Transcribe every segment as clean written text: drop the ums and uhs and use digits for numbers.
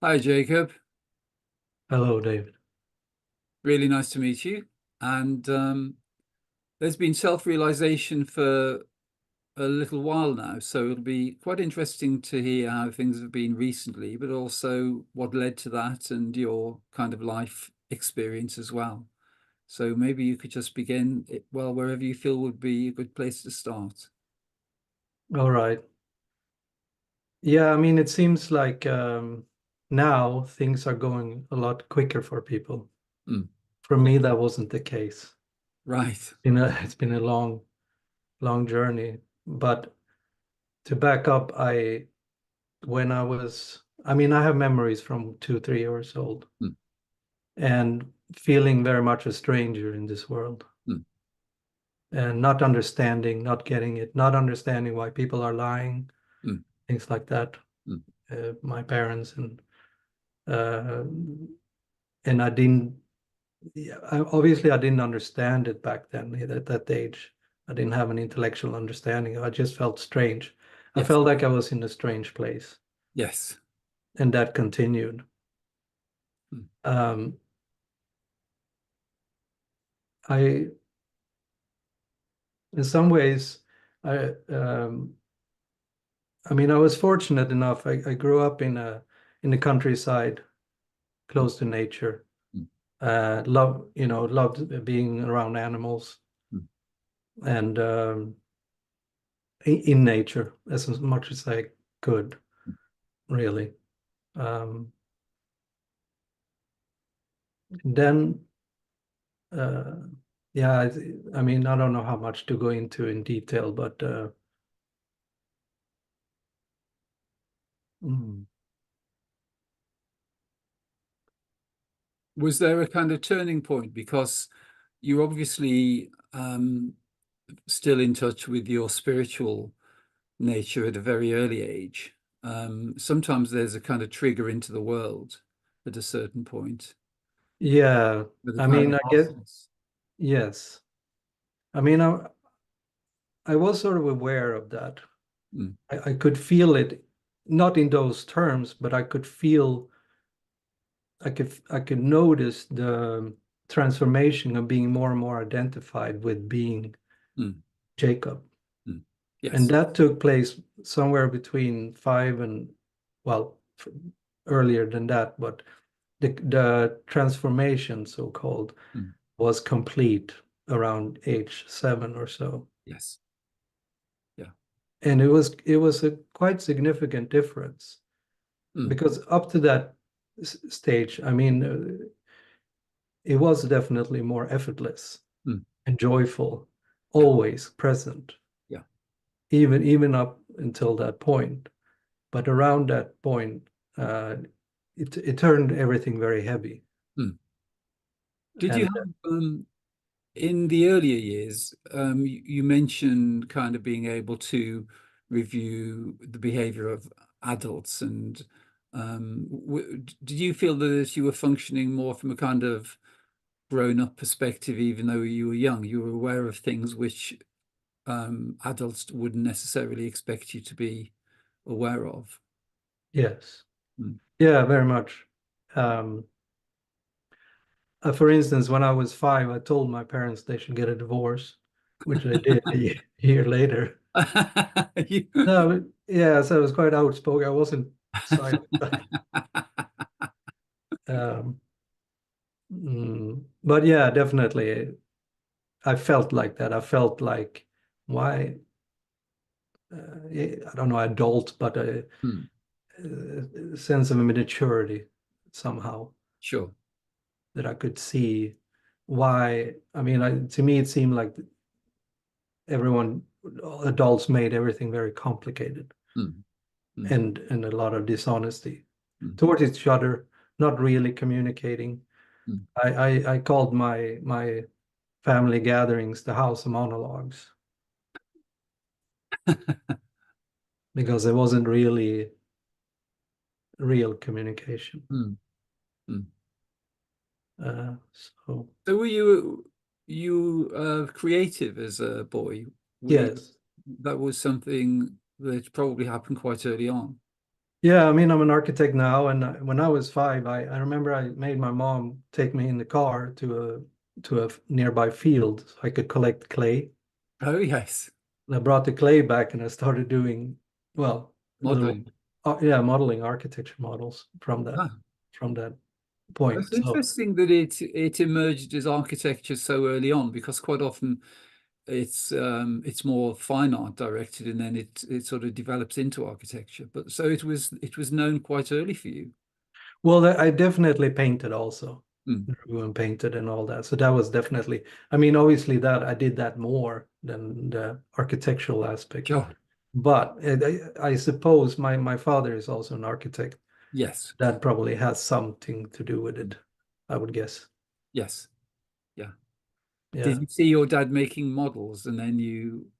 Hi, Jacob. Hello, David. Really nice to meet you. And there's been self-realization for a little while now, so it'll be quite interesting to hear how things have been recently, but also what led to that and your kind of life experience as well. So maybe you could just begin, well, wherever you feel would be a good place to start. All right. Yeah, I mean, it seems like now things are going a lot quicker for people. Mm. For me, that wasn't the case. Right. It's been a long, long journey. But to back up, when I mean, I have memories from 2, 3 years old Mm. and feeling very much a stranger in this world Mm. and not understanding, not getting it, not understanding why people are lying, Mm. things like that. Mm. My parents uh, and I didn't. Yeah, obviously I didn't understand it back then at that age. I didn't have an intellectual understanding. I just felt strange. I Yes. felt like I was in a strange place, Yes. and that continued. Mm. Um, I, in some ways, I, I mean, I was fortunate enough. I grew up in the countryside, Mm. close to nature. Mm. Loved being around animals Mm. and in nature as much as I could, really. Um, then, uh, yeah, I mean, I don't know how much to go into in detail, but mm, Was there a kind of turning point? Because you're obviously still in touch with your spiritual nature at a very early age. Sometimes there's a kind of trigger into the world at a certain point yeah, with a I kind mean, of I get process. yes. I mean, I was sort of aware of that. Mm. I could feel it, not in those terms, but I could notice the transformation of being more and more identified with being Mm. Jacob. Mm. And Yes. that took place somewhere between five and, well, earlier than that, but the transformation, so-called, Mm. was complete around age 7 or so. Yes. Yeah. And it was a quite significant difference Mm. because up to that stage, I mean, it was definitely more effortless Mm. and joyful, Yeah. always present, Yeah. even up until that point. But around that point, it turned everything very heavy. Mm. Did you And have in the earlier years, you mentioned kind of being able to review the behavior of adults, and did you feel that you were functioning more from a kind of grown-up perspective, even though you were young? You were aware of things which adults wouldn't necessarily expect you to be aware of. yes, Mm. yeah, very much. Um, for instance, when I was 5, I told my parents they should get a divorce, which they did a year later. You- No, yeah, so I was quite outspoken. I wasn't silent. Um, but yeah, definitely, I felt like that. I felt like why I don't know, adult, but Hmm. a sense of maturity somehow Sure. that I could see why. I mean, to me, it seemed like everyone, adults, made everything very complicated Mm. Mm. and a lot of dishonesty Mm. towards each other, not really communicating. Mm. I called my family gatherings the house of monologues because there wasn't really real communication. Mm. Mm. So So were you creative as a boy? Were you, yes, that was something that probably happened quite early on. Yeah, I mean, I'm an architect now, and when I was 5, I remember I made my mom take me in the car to a nearby field so I could collect clay. Oh, yes. And I brought the clay back, and I started doing, well, little, Modeling. yeah, modeling architecture models Ah, from that point. that's So, interesting that it emerged as architecture so early on, because quite often it's more fine art directed, and then it sort of develops into architecture. But so it was known quite early for you. well, I definitely painted also, Mm. drew and painted and all that. So that was definitely, I mean, obviously that I did that more than the architectural aspect. Sure. But I suppose my father is also an architect. Yes. That probably has something to do with Mm. it, I would guess. Yes. Yeah. Did Yeah. you see your dad making models and then you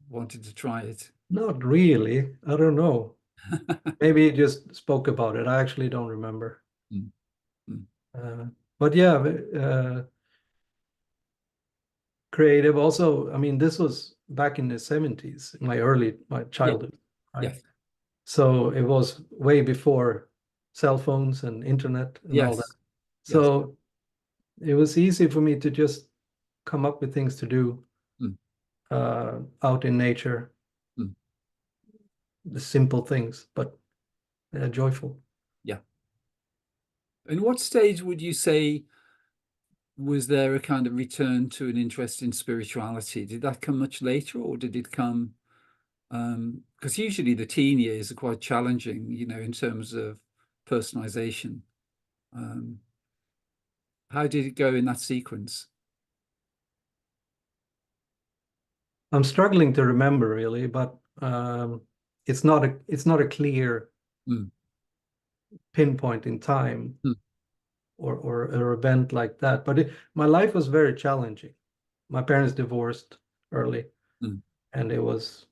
wanted to try it? Not really. I don't know. Maybe he just spoke about it. I actually don't remember. Mm. Mm. Uh, but yeah, creative also. I mean, this was back in the 70s, my Yeah. childhood, right? Yes. So it was way before cell phones and internet and all that. Yes. Yes. So it was easy for me to just come up with things to do Mm. out in nature, Mm. the simple things, but joyful. Yeah. And what stage would you say was there a kind of return to an interest in spirituality? Did that come much later, or did it come? Because usually the teen years are quite challenging, in terms of personalization. Um, how did it go in that sequence? I'm struggling to remember really, but it's not a clear Mm. pinpoint in time Mm. or an event like that. But my life was very challenging. My parents divorced early, Mm. and it was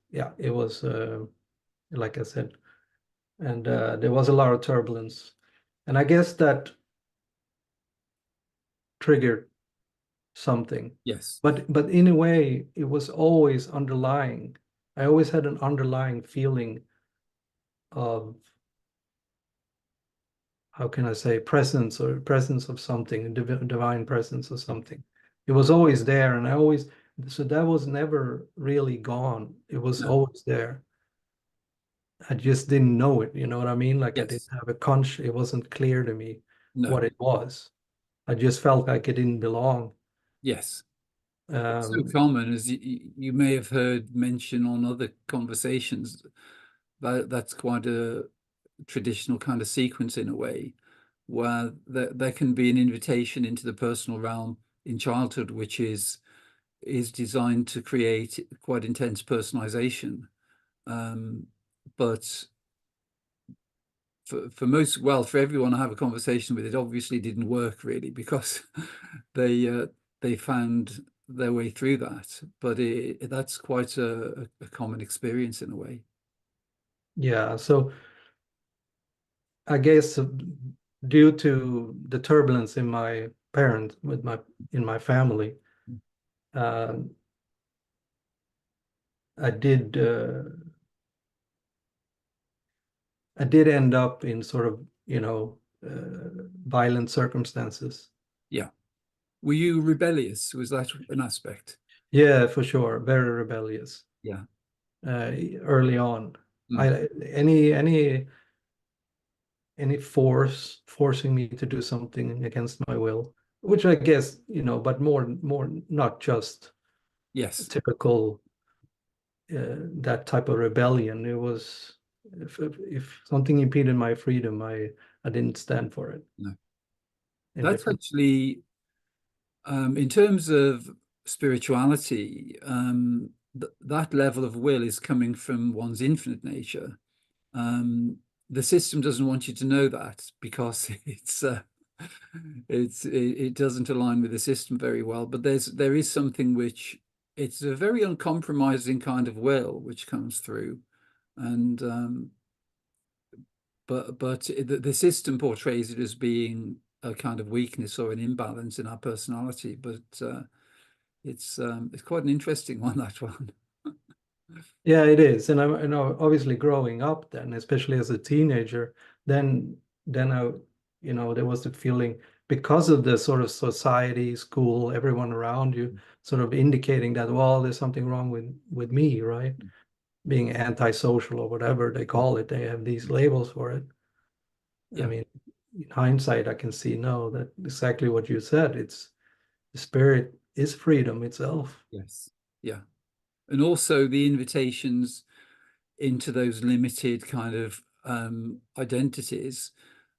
like I said, and there was a lot of turbulence, and I guess that triggered something. Yes. But in a way, it was always underlying. I always had an underlying feeling of, how can I say, presence or presence of something, divine presence or something. It was always there, and so that was never really gone. It was No. always there. I just didn't know it, you know what I mean? Like I didn't Yes. have a conch, it wasn't clear to me No. what it was. I just felt like it didn't belong. Yes. It's so Um, common, as you may have heard mention on other conversations, that's quite a traditional kind of sequence in a way, where there can be an invitation into the personal realm in childhood, which is designed to create quite intense personalization. But for everyone I have a conversation with, it obviously didn't work really, because they found their way through that. But that's quite a common experience in a way. yeah, so I guess due to the turbulence in my parent with my in my family, uh, I did I did end up in sort of, violent circumstances. Yeah. Were you rebellious? Was that an aspect? Yeah, for sure, very rebellious Yeah. early on. Mm. I any forcing me to do something against my will, which I guess, but more not just Yes. typical that type of rebellion. It was if something impeded my freedom, I didn't stand for it No. That's indifferent. actually, in terms of spirituality, that level of will is coming from one's infinite nature. Um, the system doesn't want you to know that, because it doesn't align with the system very well. But there is something which, it's a very uncompromising kind of will which comes through, and but the system portrays it as being a kind of weakness or an imbalance in our personality. But it's quite an interesting one, that one. Yeah, it is. And I'm, obviously growing up then, especially as a teenager, then I, there was the feeling because of the sort of society, school, everyone around you sort of indicating that, well, there's something wrong with me, right? Being antisocial or whatever they call it. They have these labels for it. I Yeah. mean, in hindsight, I can see no, that exactly what you said. It's the spirit is freedom itself. Yes. Yeah. And also the invitations into those limited kind of identities,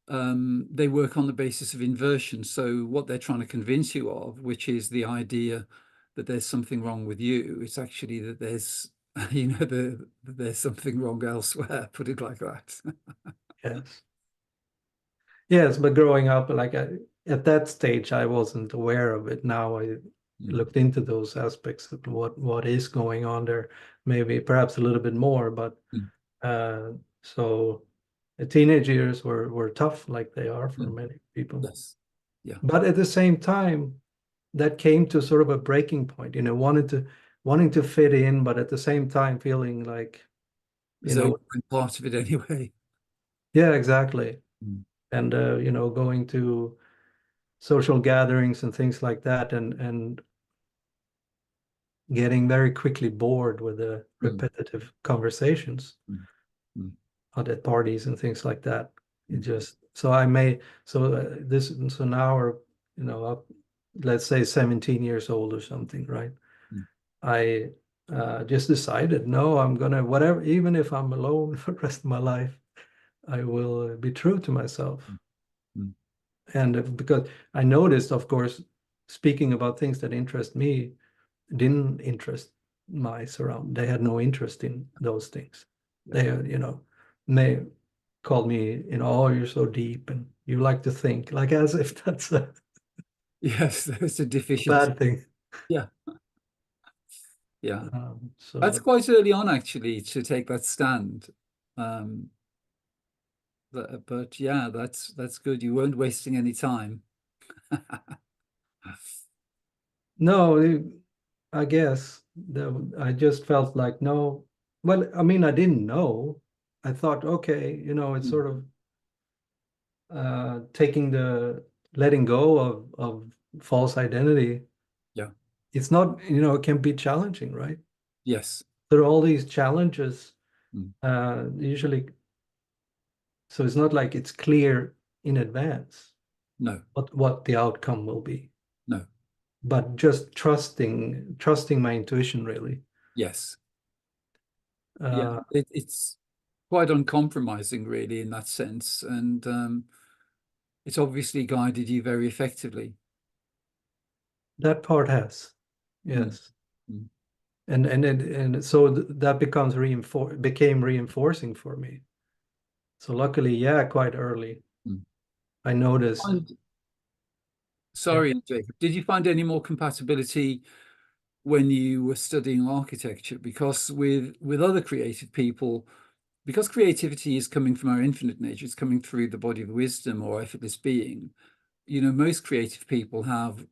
they work on the basis of inversion. So what they're trying to convince you of, which is the idea that there's something wrong with you, it's actually that there's, that there's something wrong elsewhere, put it like that. Yes. Yes, but growing up, like at that stage, I wasn't aware of it. Now I Mm, looked into those aspects of what is going on there, maybe perhaps a little bit more. But mm, uh, so the teenage years were tough, like they are for mm. many people. Yes. Yeah. But at the same time, that came to sort of a breaking point. Wanting to fit in, but at the same time feeling like, you So know, we're part of it anyway. yeah, exactly. Mm, And going to social gatherings and things like that, and getting very quickly bored with the mm, repetitive conversations mm, mm, at parties and things like that. It mm, just so I may so this so now we're up, let's say 17 years old or something, right? mm, I just decided, no, I'm gonna whatever, even if I'm alone for the rest of my life, I will be true to myself. mm, mm. And because I noticed, of course, speaking about things that interest me didn't interest my surround. They had no interest in those things. Yeah. They, may called me, oh, you're so deep and you like to think, like as if that's a Yes, there's a deficiency. bad thing. Yeah. Yeah. That's So quite early on, actually, to take that stand. Um, but yeah, that's good. You weren't wasting any time. no, I guess I just felt like no. Well, I mean, I didn't know. I thought, okay, it's Mm, sort of taking letting go of false identity. yeah. It's not, it can be challenging, right? Yes. There are all these challenges, Mm, usually, so it's not like it's clear in advance no. what the outcome will be, No. but just trusting my intuition, really. Yes. Yeah. Uh, It's quite uncompromising, really, in that sense, and it's obviously guided you very effectively. that part has, Mm, yes. mm, And so that became reinforcing for me. So luckily, yeah, quite early, mm. I noticed, And yeah. sorry, Jacob, did you find any more compatibility when you were studying architecture? Because with other creative people, because creativity is coming from our infinite nature, it's coming through the body of wisdom or effortless being. Most creative people have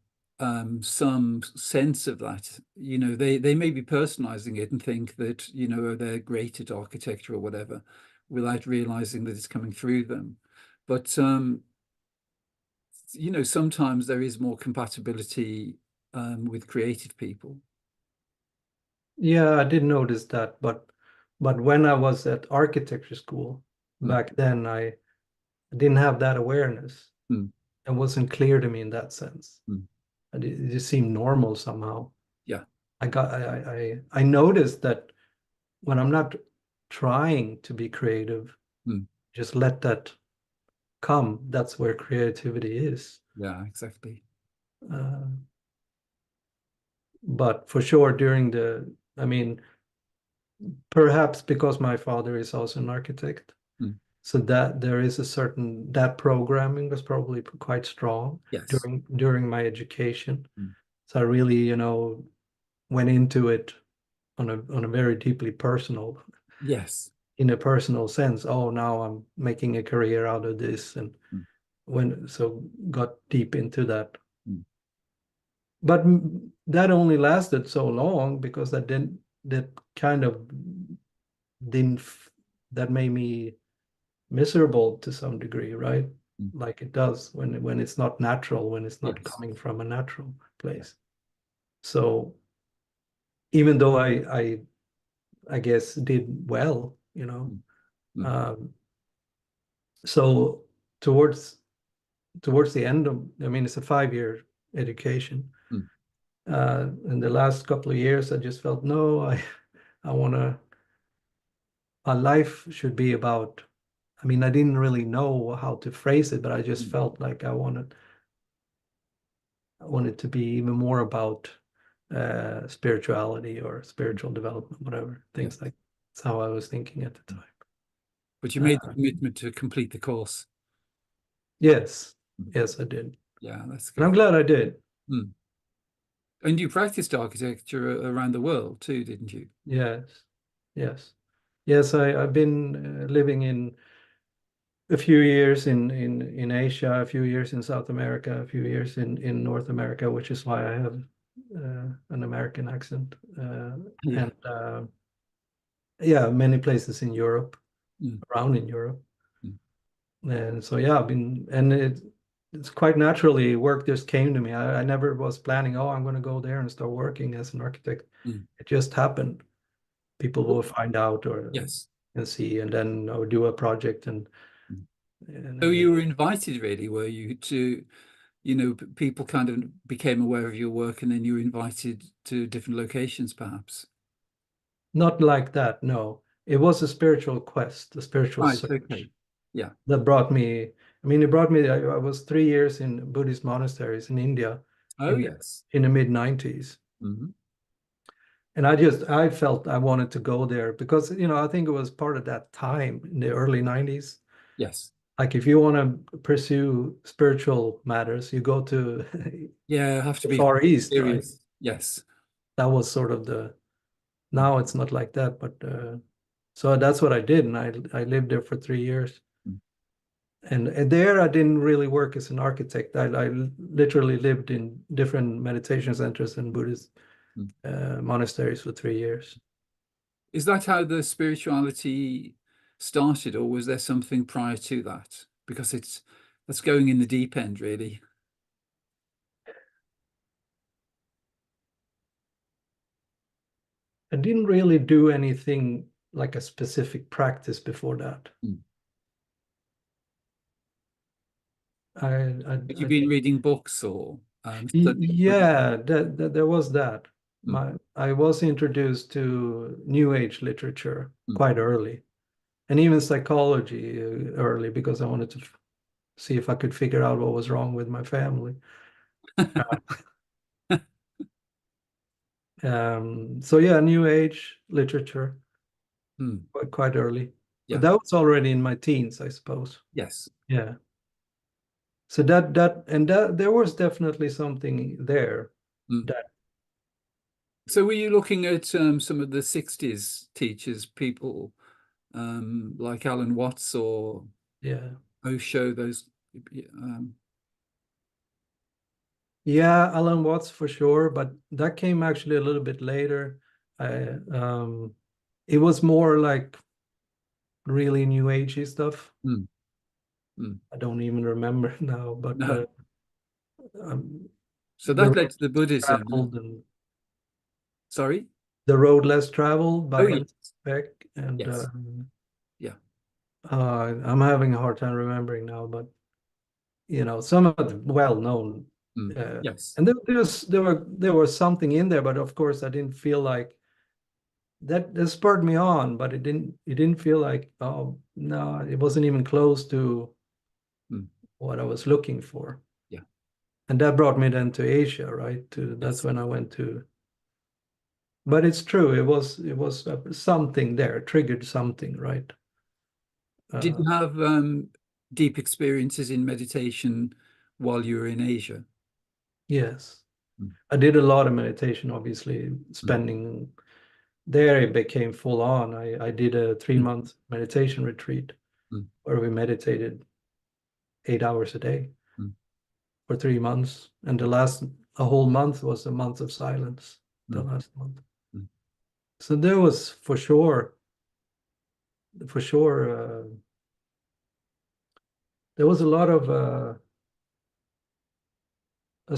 some sense of that. They may be personalizing it and think that, they're great at architecture or whatever, without realizing that it's coming through them. But sometimes there is more compatibility with creative people. Yeah, I did notice that, but when I was at architecture school Mm, back then, I didn't have that awareness. mm, It wasn't clear to me in that sense. mm. It just seemed normal somehow. Yeah. I noticed that when I'm not trying to be creative, Mm, just let that come. That's where creativity is. yeah, exactly. Uh, but for sure, I mean, perhaps because my father is also an architect, Mm, so that there is that programming was probably quite strong yes. during my education. Mm, So I really, went into it on a very deeply yes. in a personal sense. Oh, now I'm making a career out of this, and Mm, got deep into that. mm, But that only lasted so long because that kind of didn't, that made me miserable to some degree, right? Mm. Like it does when it's not natural, when it's not Yes. coming from a natural place. So even though I guess did well, Mm. Mm. um, so towards the end of, I mean, it's a 5-year education. Mm. In the last couple of years, I just felt, no, I want to, my life should be about, I mean, I didn't really know how to phrase it, but I just Mm. felt like I wanted to be even more about spirituality or spiritual development, whatever, Yes. things like that's how I was thinking at the Mm. time. But you made the Uh, commitment to complete the course. yes, Mm. yes, I did. Yeah, that's And I'm good. glad I did. Mm. And you practiced architecture around the world too, didn't you? Yes, yes, yes. I've been living in a few years in Asia, a few years in South America, a few years in North America, which is why I have an American accent, Yeah. and yeah, many places in Europe, Mm. around in Europe. Mm. And so yeah, I've been, and it's quite naturally work just came to me. I never was planning, oh, I'm going to go there and start working as an architect. Mm. It just happened. People will find out or Yes. and see, and then I would do a project Mm. and So then you were invited, really, were you, to, people kind of became aware of your work and then you were invited to different locations, perhaps? not like that. No, it was a spiritual quest, a spiritual Right. Okay. search Yeah. that brought me. I mean, it brought me. I was 3 years in Buddhist monasteries in India Oh, in yes. in the mid 90s. Hmm. And I felt I wanted to go there because, I think it was part of that time in the early 90s. Yes. Like if you want to pursue spiritual matters, you go to Yeah, have to the be Far East, right? serious. Yes. That was sort of the, Mm. now it's not like that, but so that's what I did. And I lived there for 3 years. Mm. And there I didn't really work as an architect. I literally lived in different meditation centers and Buddhist Mm. monasteries for 3 years. Is that how the spirituality started, or was there something prior to that? Because that's going in the deep end, really. I didn't really do anything like a specific practice before that. Mm. I, I, Have you I been reading books or studying Buddhism? yeah, there was that. Mm. I was introduced to New Age literature Mm. quite early, and even psychology early because I wanted to see if I could figure out what was wrong with my family. So yeah, New Age literature Mm. quite early, but Yeah. that was already in my teens, I suppose. Yes. Yeah. So that there was definitely something there Mm. that So were you looking at some of the 60s teachers, people like Alan Watts or yeah. Osho, those Yeah, Alan Watts for sure, but that came actually a little bit later. I it was more like really new agey stuff. mm. Mm. I don't even remember now, but No. um, So the that road led to the Buddhism. traveled and Sorry? the road less traveled Oh, by yes. Alex Beck, and Yes. Yeah. I'm having a hard time remembering now, but some of the well-known, Mm. uh, Yes. and there was something in there, but of course I didn't feel like that spurred me on, but it didn't feel like, oh no, it wasn't even close to Mm. what I was looking for. Yeah. And that brought me then to Asia, right? That's Yes. when I went to. But it's true, it was something there, triggered something, right? Did Uh, you have deep experiences in meditation while you were in Asia? yes, Mm. I did a lot of meditation, obviously, Mm. spending there. It became full on. I did a three Mm. month meditation retreat Mm. where we meditated 8 hours a day Mm. for 3 months, and a whole month was a month of silence. The Mm. last month. Mm. So there was for sure, there was a lot of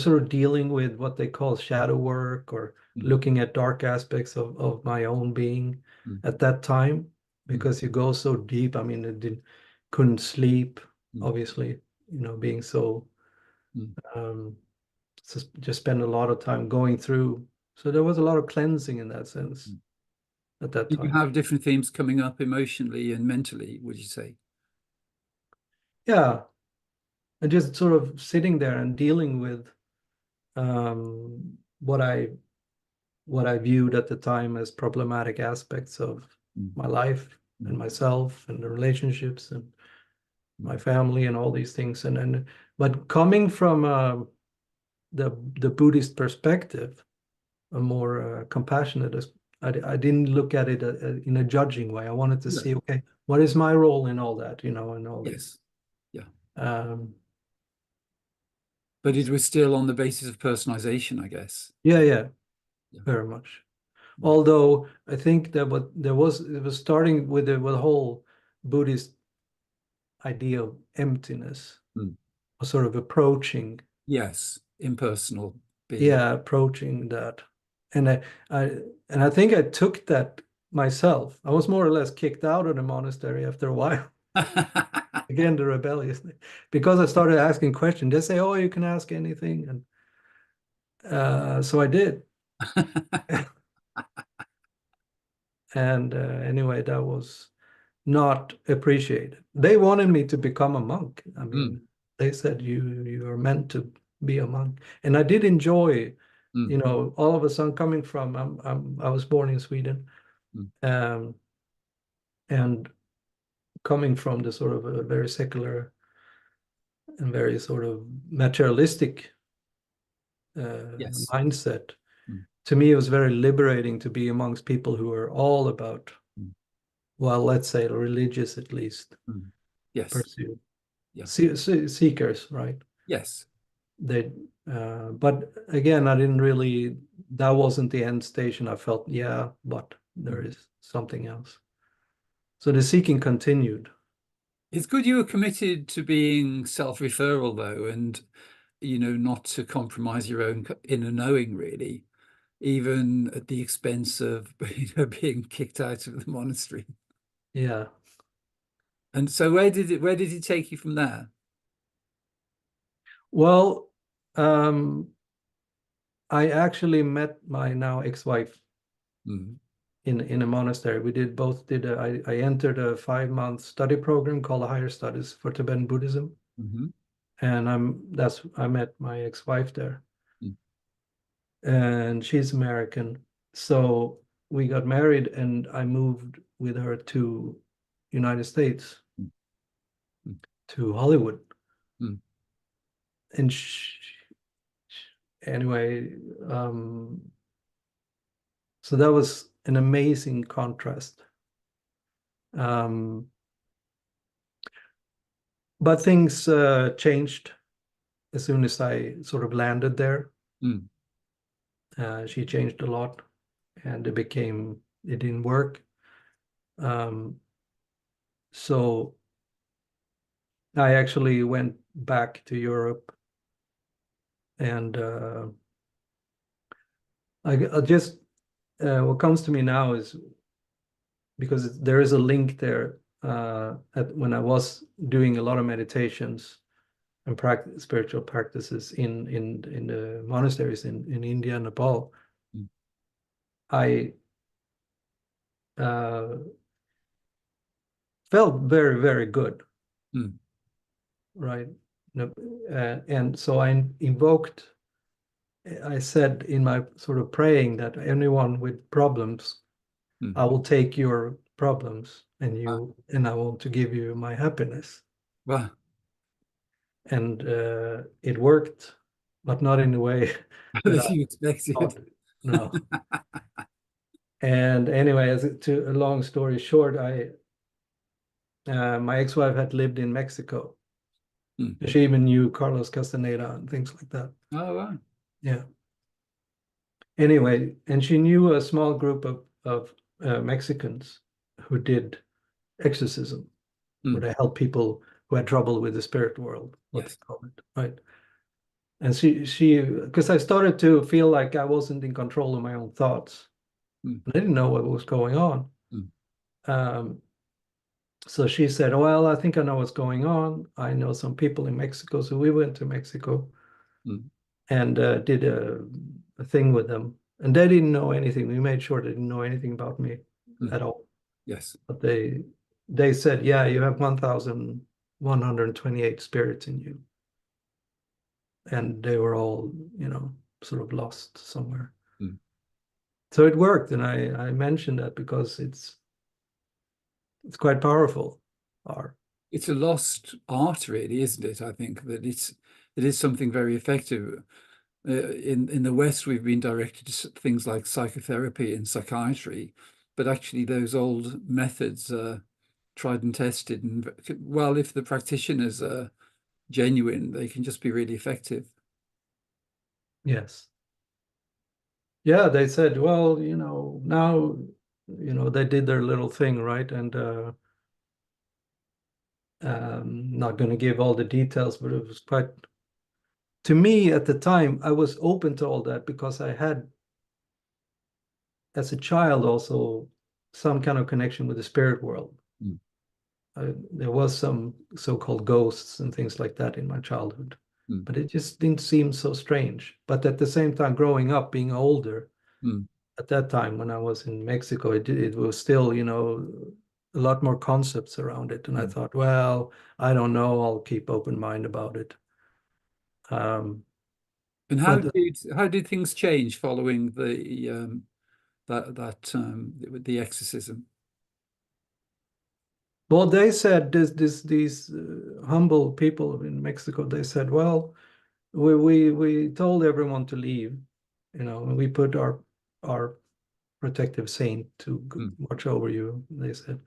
sort of dealing with what they call shadow work, or Mm, looking at dark aspects of my own being mm, at that time, mm, because you go so deep. I mean, couldn't sleep, mm, obviously, being so, mm. um, just spend a lot of time going through. So there was a lot of cleansing in that sense Mm. at that Did you time. have different themes coming up emotionally and mentally, would you say? Yeah, and just sort of sitting there and dealing with what I viewed at the time as problematic aspects of Mm, my life and mm, myself and the relationships and my mm. family and all these things. And but coming from the Buddhist perspective, a more compassionate, I didn't look at it in a judging way. I wanted to Yes. see, okay, what is my role in all that, and all these. Yes. Yeah. Um, But it was still on the basis of personalization, I guess. yeah, yeah, Yeah. very much. Mm, Although I think that what there was, it was starting with the whole Buddhist idea of emptiness, mm. or sort of approaching, Yes. Impersonal being. yeah, approaching that. And I and I think I took that myself. I was more or less kicked out of the monastery after a while. Again, the rebellious thing. Because I started asking questions. They say, "Oh, you can ask anything," and so I did. And anyway, that was not appreciated. They wanted me to become a monk. I Mm, mean, they said you are meant to be a monk, and I did enjoy, mm, all of a sudden coming from, I was born in Sweden, mm. um, and coming from the sort of a very secular and very sort of materialistic Yes. mindset. Mm, To me, it was very liberating to be amongst people who are all about, mm, well, let's say religious at least mm. Yes. pursuit, Yeah. seekers, right? Yes. They, but again, I didn't really. That wasn't the end station. I felt, yeah, but there Mm. is something else. So the seeking continued. It's good you were committed to being self-referral, though, and not to compromise your own inner knowing, really, even at the expense of being kicked out of the monastery. Yeah. And so where did it take you from there? Well, um, I actually met my now ex-wife Mm, in a monastery. We I entered a 5-month study program called Higher Studies for Tibetan Buddhism, mhm, and I met my ex-wife there, mm, and she's American. So we got married, and I moved with her to United States, mm, mm, to Hollywood. mm. And anyway, so that was an amazing contrast. Um, but things changed as soon as I sort of landed there. Mm. She changed a lot, and it didn't work. Um, so I actually went back to Europe, and I just what comes to me now is, because there is a link there, when I was doing a lot of meditations and spiritual practices in the monasteries in India and Nepal. Mm. I uh, felt very, very good, Mm. right? And so I said in my sort of praying that anyone with problems, Mm. I will take your problems, Ah, and I want to give you my happiness. well, And it worked, but not in the way that as I you expected. thought. No. And anyway, to a long story short, my ex-wife had lived in Mexico. Mm. She even knew Carlos Castaneda and things like that. Oh, wow. Yeah. Anyway, and she knew a small group of Mexicans who did exorcism, where Mm. they helped people who had trouble with the spirit world, what they Yes. call it, right? And because I started to feel like I wasn't in control of my own thoughts. Mm. I didn't know what was going on. Mm. Um, so she said, well, I think I know what's going on. I know some people in Mexico. So we went to Mexico Mm. and did a thing with them. And they didn't know anything. We made sure they didn't know anything about me Mm. at all. Yes. But they said, yeah, you have 1,128 spirits in you. And they were all, sort of lost somewhere. Mm. So it worked. And I mentioned that because it's quite powerful. Or It's a lost art, really, isn't it? I think that it is something very effective. In the West, we've been directed to things like psychotherapy and psychiatry, but actually those old methods are tried and tested. And well, if the practitioners are genuine, they can just be really effective. yes. Yeah, they said, well, now, they did their little thing, right? And not going to give all the details, but it was quite, to me at the time, I was open to all that because I had, as a child, also some kind of connection with the spirit world. Mm. There was some so-called ghosts and things like that in my childhood, Mm. but it just didn't seem so strange. But at the same time, growing up, being older, Mm. at that time when I was in Mexico, it was still, a lot more concepts around it. And I Mm. thought, well, I don't know, I'll keep open mind about it. And But how did things change following the exorcism? well, they said these humble people in Mexico, they said, well, we told everyone to leave, and we put our protective saint to Mm. watch over you, they said.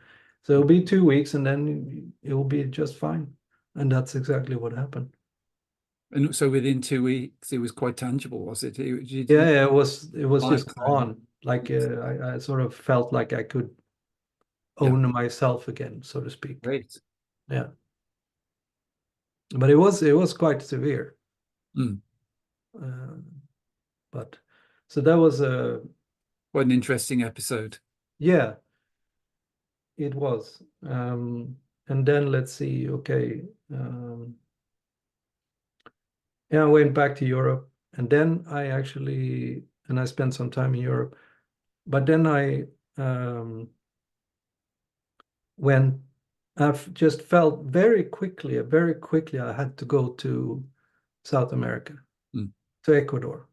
So it'll be 2 weeks and then it will be just fine. And that's exactly what happened. And so within 2 weeks, it was quite tangible, was it? You Yeah, didn't yeah, it was just lifetime. gone. Like Yes. I sort of felt like I could Yeah, own myself again, so to speak. great. Yeah. But it was quite severe. Mm. Uh, but so that was a What an interesting episode. yeah, it was. And then let's see, okay. Yeah, I went back to Europe and then I spent some time in Europe, but then um, when I've just felt very quickly, I had to go to South America, Mm. to Ecuador.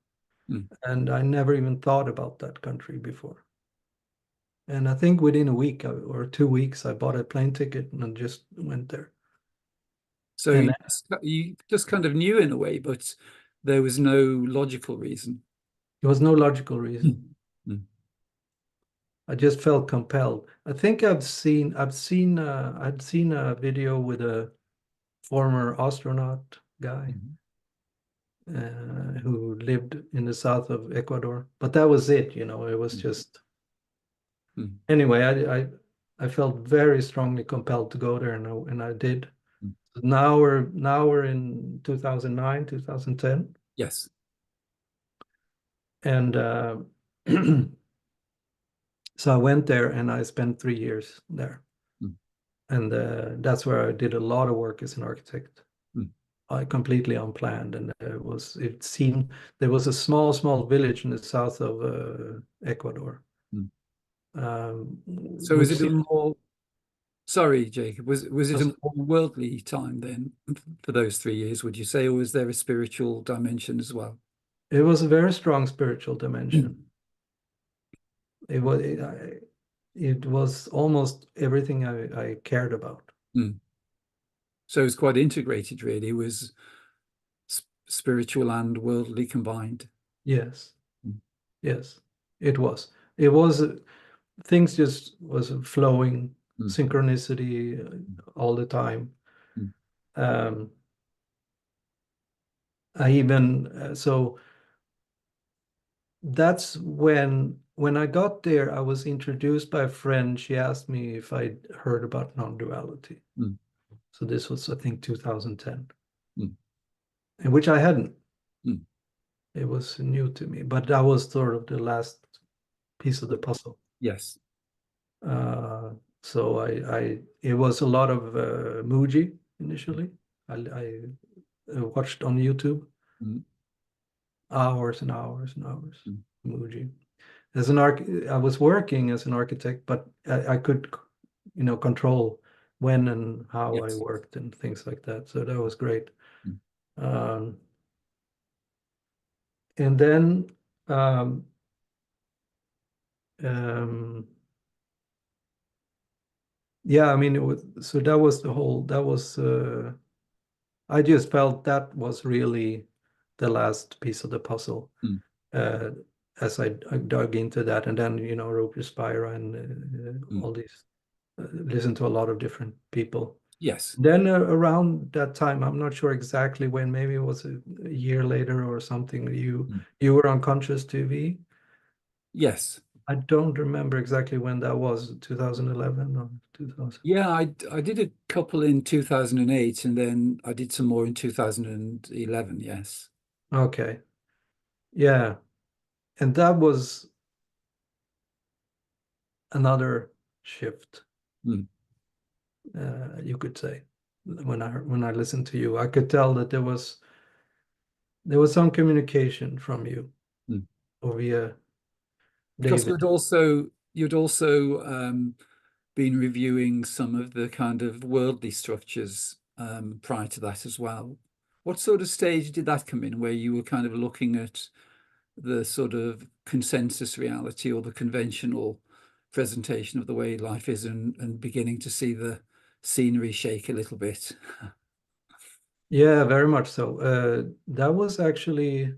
Mm. And I never even thought about that country before. And I think within a week or 2 weeks, I bought a plane ticket and just went there. So And you just kind of knew in a way, but there was no logical reason. there was no logical reason. Mm. Mm. I just felt compelled. I think I'd seen a video with a former astronaut guy Mhm. who lived in the south of Ecuador. But that was it, it was Mm. just Mm. anyway, I felt very strongly compelled to go there and I did. Mm. Now we're in 2009, 2010. Yes. And so I went there and I spent 3 years there. Mm. And that's where I did a lot of work as an architect. Mm. I completely unplanned, and it seemed there was a small village in the south of Ecuador, Mm. So is which it a seemed more, sorry, Jacob, was it a was more worldly time then for those 3 years, would you say, or was there a spiritual dimension as well? it was a very strong spiritual dimension. Mm. It was almost everything I cared about. Mm. So it was quite integrated, really. It was spiritual and worldly combined. Yes, Mm. yes, it was. It was things just was flowing, Mm. synchronicity all the time. Mm. Um, I even so that's when when I got there, I was introduced by a friend. She asked me if I'd heard about non-duality. Mm. So this was, I think, 2010, Mm. and which I hadn't. Mm. It was new to me, but that was sort of the last piece of the puzzle. Yes. Uh, so it was a lot of Muji initially. I watched on YouTube Mm. hours and hours and hours. Mm. Muji. As an I was working as an architect, but I could, control when and how I Yes. worked and things like that. So that was great. Mm. Um, and then, um, um, yeah, I mean, it was so that was the whole. That was. I just felt that was really the last piece of the puzzle. Mm. Uh, as I dug into that, and then Rupi Spira and Mm. all these, listen to a lot of different people. Yes. Then around that time, I'm not sure exactly when, maybe it was a year later or something, Mm. you were on Conscious TV. Yes. I don't remember exactly when that was, 2011 or 2000. Yeah, I did a couple in 2008, and then I did some more in 2011. Yes. Okay. Yeah. And that was another shift, Mm. you could say. When I listened to you, I could tell that there was some communication from you, Mm. or via Because David. you'd also been reviewing some of the kind of worldly structures prior to that as well. What sort of stage did that come in, where you were kind of looking at the sort of consensus reality or the conventional presentation of the way life is, and beginning to see the scenery shake a little bit? Yeah, very much so. That was actually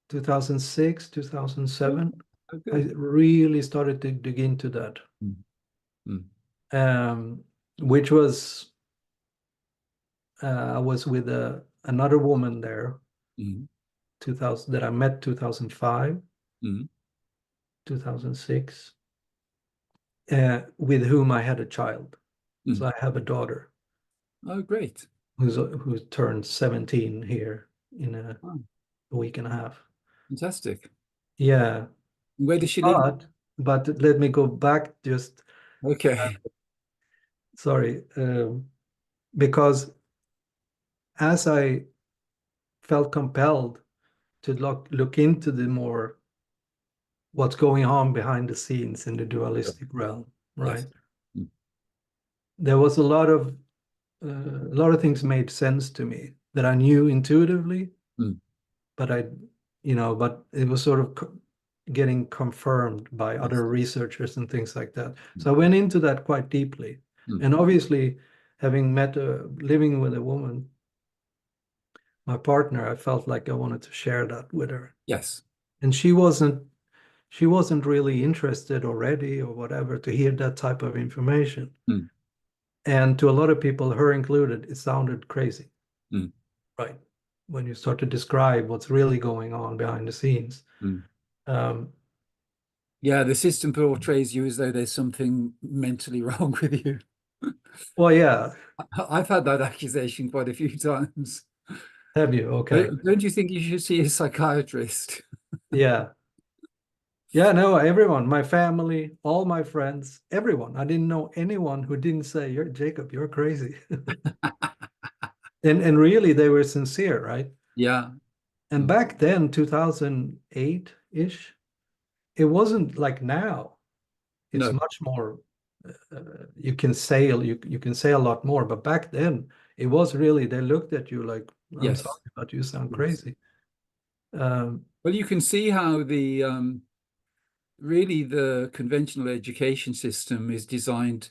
2006, Oh, 2007. oh, I good. really started to dig into that, Mm. Mm. um, which was, I was with another woman there, Mm. 2000, that I met 2005, Mm. 2006, with whom I had a child. So Mm. I have a daughter Oh, great. who turned 17 here in Oh, a week and a half. fantastic. Yeah, Where does she live? but let me go back just, Okay. sorry, because as I felt compelled to look into the more what's going on behind the scenes in the Sure. dualistic realm, Yes. right? Mm. There was a lot of things made sense to me that I knew intuitively, Mm. but but it was sort of getting confirmed by Yes. other researchers and things like that. Mm. So I went into that quite deeply, Mm. and obviously, having living with a woman, my partner, I felt like I wanted to share that with her, Yes. and she wasn't really interested or ready or whatever to hear that type of information. Mm. And to a lot of people, her included, it sounded crazy, Mm. right? When you start to describe what's really going on behind the scenes. Mm. Um, Yeah, the system portrays you as though there's something mentally wrong with you. well, yeah, I've had that accusation quite a few times. have you? Okay. Don't you think you should see a psychiatrist? Yeah. Yeah, no, everyone, my family, all my friends, everyone. I didn't know anyone who didn't say, "You're Jacob, you're crazy." And really they were sincere, right? Yeah. And Mm. back then, 2008-ish, it wasn't like now. It's No. much more, you can say a lot more, but back then it was really, they looked at you like, "I'm Yes. sorry, but you sound Yes. crazy." Um, Well, you can see how the really the conventional education system is designed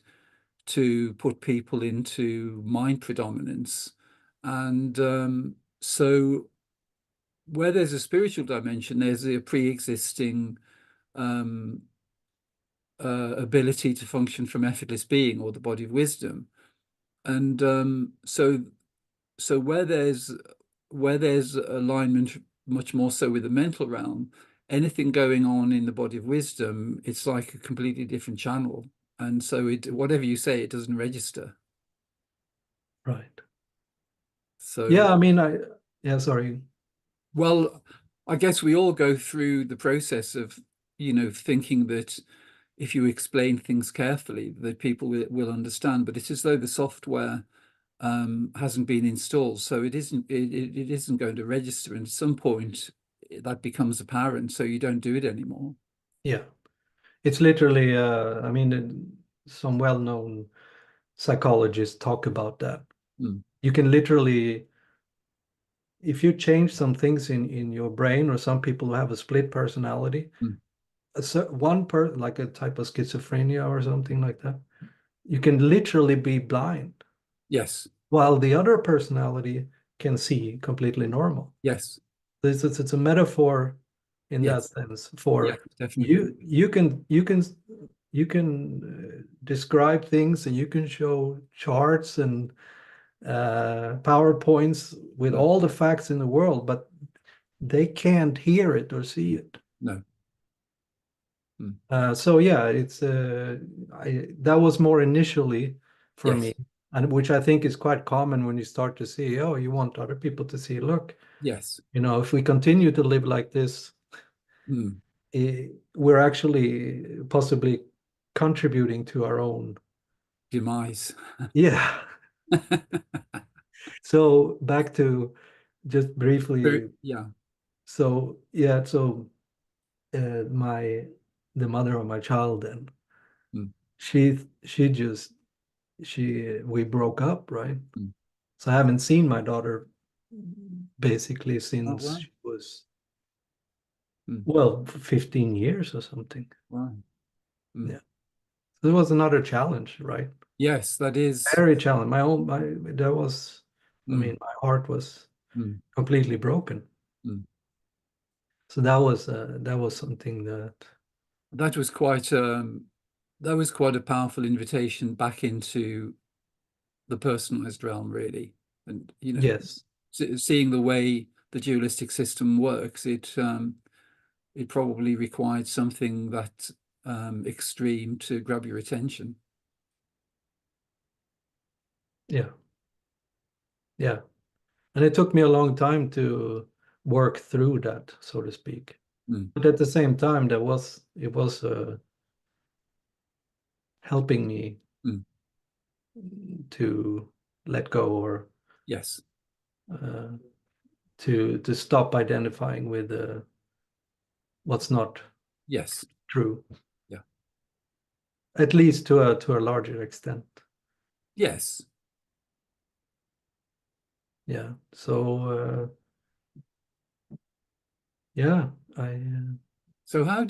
to put people into mind predominance. And so where there's a spiritual dimension, there's a pre-existing um, ability to function from effortless being, or the body of wisdom. And so where there's alignment, much more so with the mental realm, anything going on in the body of wisdom, it's like a completely different channel. And so it, whatever you say, it doesn't register. Right. So, Yeah, I mean, yeah, sorry. well, I guess we all go through the process of, thinking that if you explain things carefully, that people will understand. But it's as though the software hasn't been installed, so it isn't going to register. And at some point, that becomes apparent, so you don't do it anymore. Yeah. It's literally, I mean, some well-known psychologists talk about that. Mm, You can literally, if you change some things in your brain, or some people who have a split personality, mm. one person, like a type of schizophrenia or something like that, you can literally be blind, Yes, while the other personality can see completely normal. yes, It's a metaphor in that yes, sense yes, for definitely. you can describe things, and you can show charts and PowerPoints with Mm, all the facts in the world, but they can't hear it or see it. no. Mm, So yeah, that was more initially for yes, me, and which I think is quite common when you start to see, oh, you want other people to see, look, yes. if we continue to live like this, Mm, we're actually possibly contributing to our own. demise. Yeah. So back to just briefly. Yeah. So yeah, so my the mother of my child, then Mm, she just she we broke up, right? mm. So I haven't seen my daughter basically Oh, since wow. she was, Mm, well, 15 years or something. wow. Mm. Yeah. So it was another challenge, right? Yes, that is. Very challenging. That was, I Mm, mean, my heart was mm, completely broken. mm. So that was something that, That was quite that was quite a powerful invitation back into the personalized realm, really. And yes, seeing the way the dualistic system works, it probably required something that extreme to grab your attention. yeah, yeah. And it took me a long time to work through that, so to speak. Mm, But at the same time, it was helping me mm. to let go, or Yes, uh, to stop identifying with what's not yes, true, yeah, at least to a larger extent. yes. Yeah. So yeah, I So how have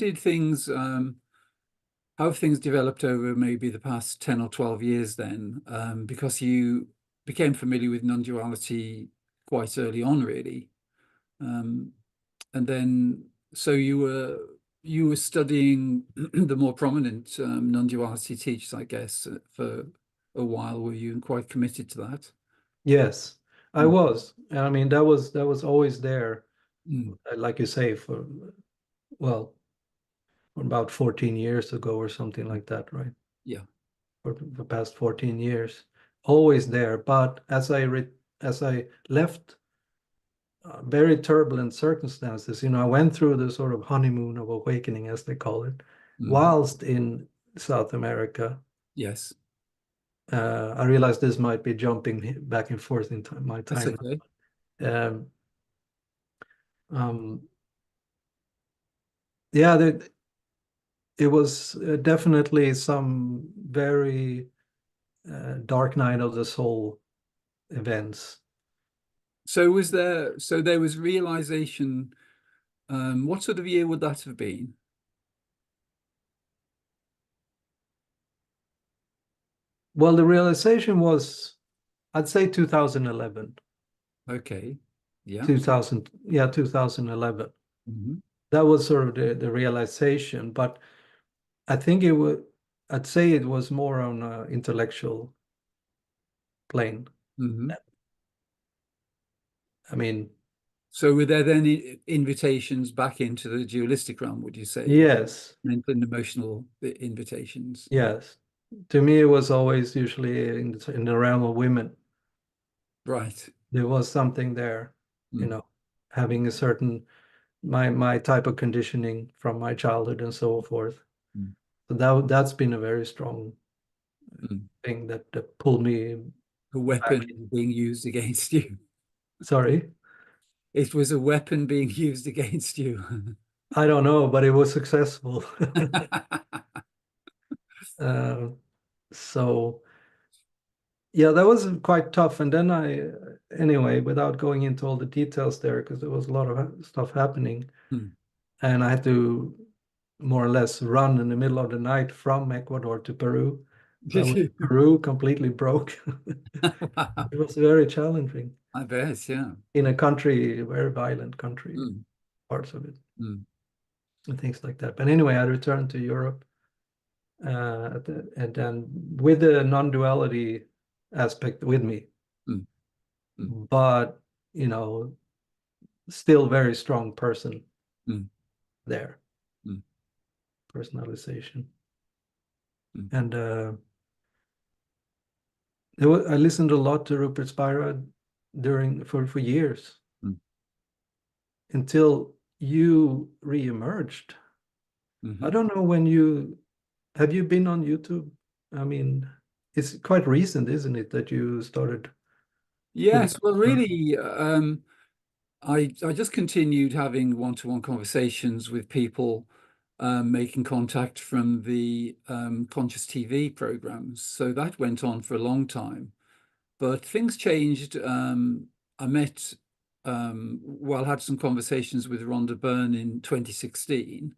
things developed over maybe the past 10 or 12 years then? Because you became familiar with non-duality quite early on, really. Um, and then so you were studying the more prominent non-duality teachers, I guess, for a while, were you, and quite committed to that? yes, I Mm, was. I mean, that was always there, mm, like you say, for, well, about 14 years ago or something mm. like that, right? Yeah. For the past 14 years, always there. But as I left very turbulent circumstances, I went through the sort of honeymoon of awakening, as they call it, Mhm. whilst in South America. Yes. I realized this might be jumping back and forth in my That's time. okay. Um, um, yeah, it was definitely some very dark night of the soul events. So there was realization. What sort of year would that have been? Well, the realization was, I'd say 2011, Okay. Yeah. 2000, yeah, 2011. Hmm. That was sort of the realization, but I think I'd say it was more on an intellectual plane. Hmm. I mean, So were there then invitations back into the dualistic realm, would you say? Yes, Mental and emotional invitations? yes. To me, it was always usually in the realm of women. Right. There was something there, you Mm, know, having a certain my type of conditioning from my childhood and so forth. mm, So that's been a very strong mm. thing that pulled me A back. weapon being used against you. Sorry, It was a weapon being used against you. I don't know, but it was successful. Uh, so yeah, that was quite tough. And then anyway, without going into all the details there, because there was a lot of stuff happening, Hmm. and I had to more or less run in the middle of the night from Ecuador to Peru. So I Did was you? in Peru completely broke. Wow. It was very challenging I bet, yeah. in a country, a very violent country, Mm, parts of it, mm, and things like that. But anyway, I returned to Europe, and then with the non-duality aspect with me, mm, mm, but you know, still very strong person mm, there, mm, personalization. mm, And I listened a lot to Rupert Spira during for years mm, until you re-emerged. I mhm. don't know when you have you been on YouTube? I mean, it's quite recent, isn't it, that you started putting Yes, well, up? really, I just continued having one-to-one conversations with people, making contact from the conscious TV programs. So that went on for a long time. But things changed. I met, well, had some conversations with Rhonda Byrne in 2016,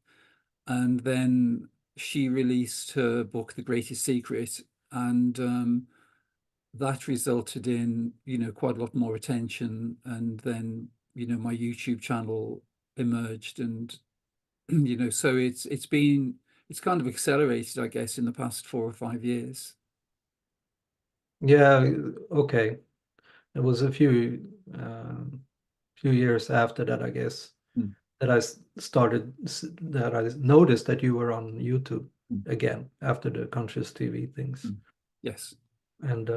and then she released her book, The Greatest Secret, and that resulted in, quite a lot more attention. And then, my YouTube channel emerged, and so it's kind of accelerated, I guess, in the past 4 or 5 years. Yeah, okay. It was a few years after that, I guess, Mm, that that I noticed that you were on YouTube mm, again after the conscious TV things. mm. Yes. And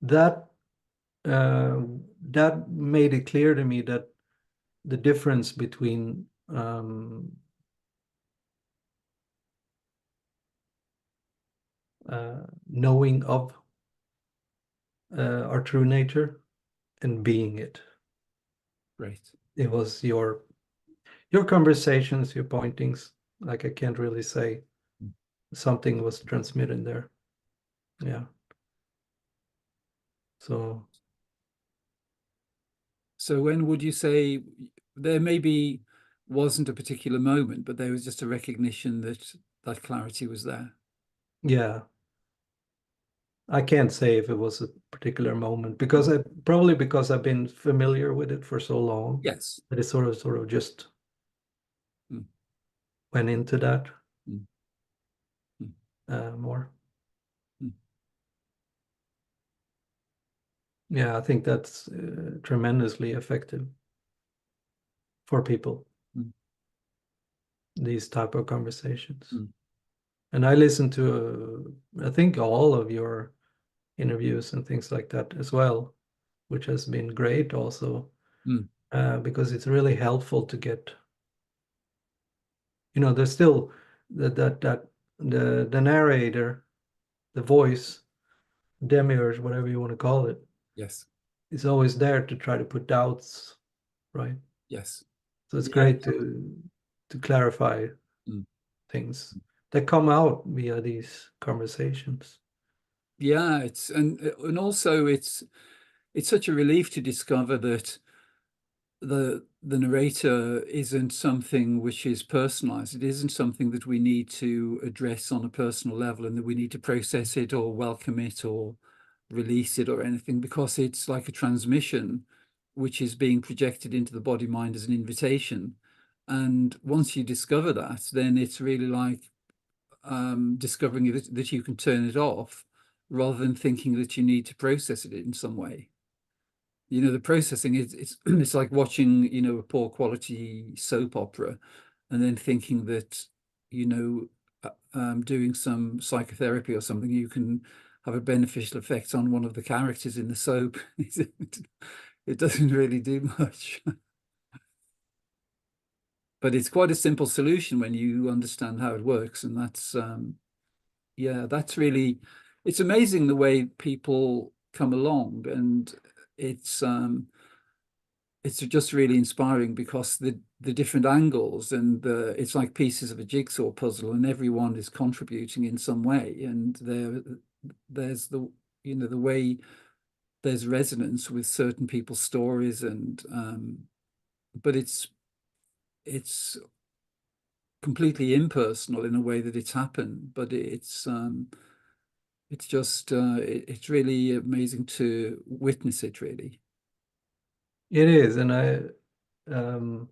that uh, that made it clear to me that the difference between knowing of our true nature and being it. Great. It was your conversations, your pointings. Like I can't really say Mm. something was transmitted there. Yeah. So So when would you say there maybe wasn't a particular moment, but there was just a recognition that that clarity was there? yeah, I can't say if it was a particular moment Mm. because I probably because I've been familiar with it for so long Yes. that it sort of just Mm, went into that mm, mm, more. mm, Yeah, I think that's tremendously effective for people, mm, these type of conversations. mm, And I listen to, I think all of your interviews and things like that as well, which has been great also, mm. because it's really helpful to get, there's still that the narrator, the voice, demiurge, whatever you want to call it, Yes. is always there to try to put doubts, right? Yes. So it's Yeah. great to clarify Mm. things that come out via these conversations. Yeah, and also it's such a relief to discover that the narrator isn't something which is personalized. It isn't something that we need to address on a personal level and that we need to process it or welcome it or release it or anything, because it's like a transmission which is being projected into the body mind as an invitation. And once you discover that, then it's really like discovering that you can turn it off rather than thinking that you need to process it in some way. The processing is it's like watching, a poor quality soap opera and then thinking that, doing some psychotherapy or something, you can have a beneficial effect on one of the characters in the soap. It doesn't really do much. But it's quite a simple solution when you understand how it works. And yeah, that's really, it's amazing the way people come along. And it's, it's just really inspiring because the different angles and it's like pieces of a jigsaw puzzle, and everyone is contributing in some way. And there's the way there's resonance with certain people's stories, and but it's completely impersonal in a way that it's happened. But it's just it's really amazing to witness it, really. It is, and um,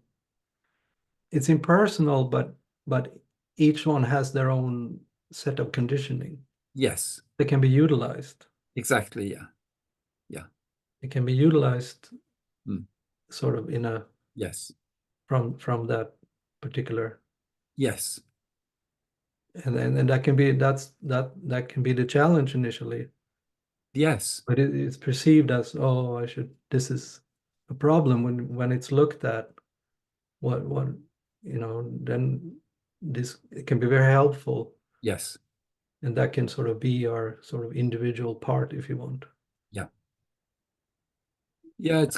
it's impersonal, but each one has their own set of conditioning Yes, that can be utilized. exactly. Yeah, yeah. It can be utilized Mm. sort of in a Yes, from that particular, yes, and that can be that can be the challenge initially, yes, but it's perceived as, oh, I should, this is a problem when it's looked at, what then this, it can be very helpful, yes, and that can sort of be our sort of individual part, if you want. yeah. Yeah, it's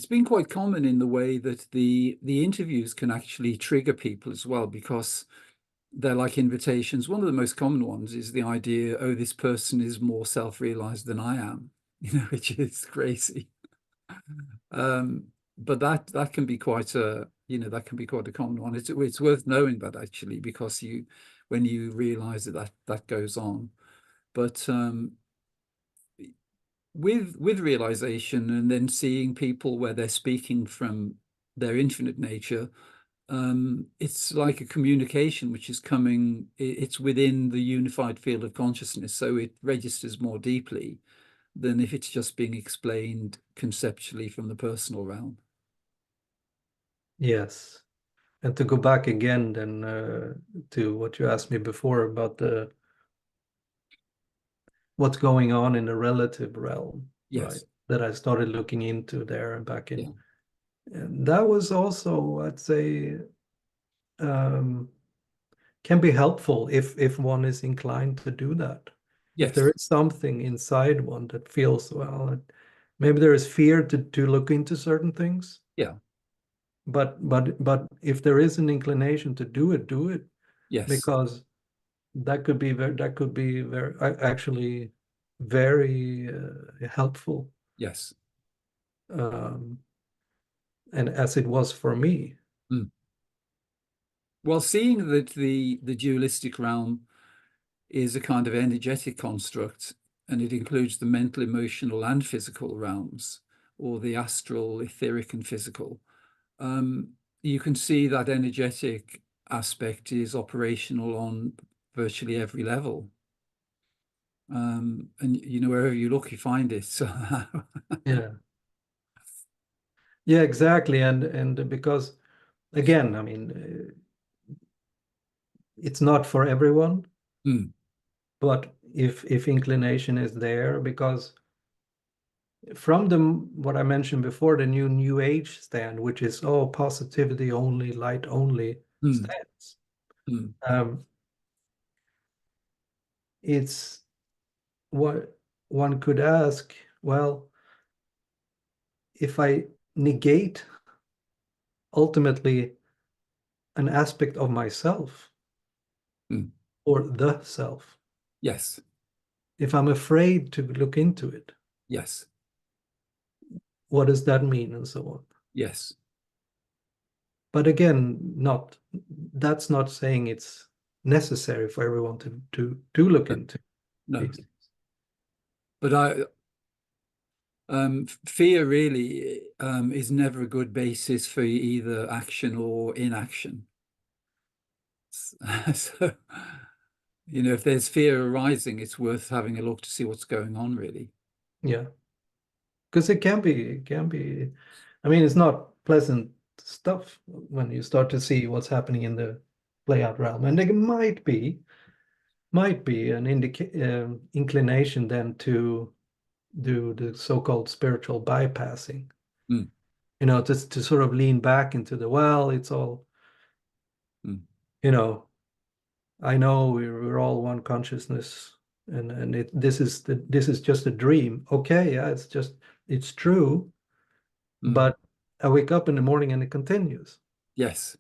been quite common in the way that the interviews can actually trigger people as well, because they're like invitations. One of the most common ones is the idea, oh, this person is more self-realized than I am, which is crazy. Um, but that can be quite that can be quite a common one. It's worth knowing that, actually, because when you realize that goes on. But with realization and then seeing people where they're speaking from their infinite nature, it's like a communication which is coming, it's within the unified field of consciousness, so it registers more deeply than if it's just being explained conceptually from the personal realm. Yes. And to go back again then, to what you asked me before about the what's going on in the relative realm, right? Yes. That I started looking into there back Yeah. in, and that was also, I'd say, um, can be helpful if one is inclined to do that. If there Yes. is something inside one that feels, well, maybe there is fear to look into certain things, Yeah. but if there is an inclination to do it, Yes. because that could be very actually very helpful, Yes. um, and as it was for me. Mm. Well, seeing that the dualistic realm is a kind of energetic construct, and it includes the mental, emotional, and physical realms, or the astral, etheric, and physical. You can see that energetic aspect is operational on virtually every level. And wherever you look, you find it somehow. Yeah, yeah, exactly, and because again, I mean, it's not for everyone, Mm, but if inclination is there, because from the what I mentioned before, the new age stand, which is, oh, positivity only, light only mm, stance, mm, um, it's what one could ask, well, if I negate ultimately an aspect of myself mm. or the self, Yes. if I'm afraid to look into it, Yes. what does that mean, and so on. Yes. But again, not that's not saying it's necessary for everyone to look No. into No. these things. But fear really is never a good basis for either action or inaction. So, if there's fear arising, it's worth having a look to see what's going on, really. Yeah, because it can be, I mean, it's not pleasant stuff when you start to see what's happening in the play out realm, and there might be an inclination then to do the so-called spiritual bypassing, Mm, just to sort of lean back into the, well, it's all, mm, you know, I know we're all one consciousness, and this is just a dream. Okay, yeah, it's true, mm. but I wake up in the morning and it continues. Yes.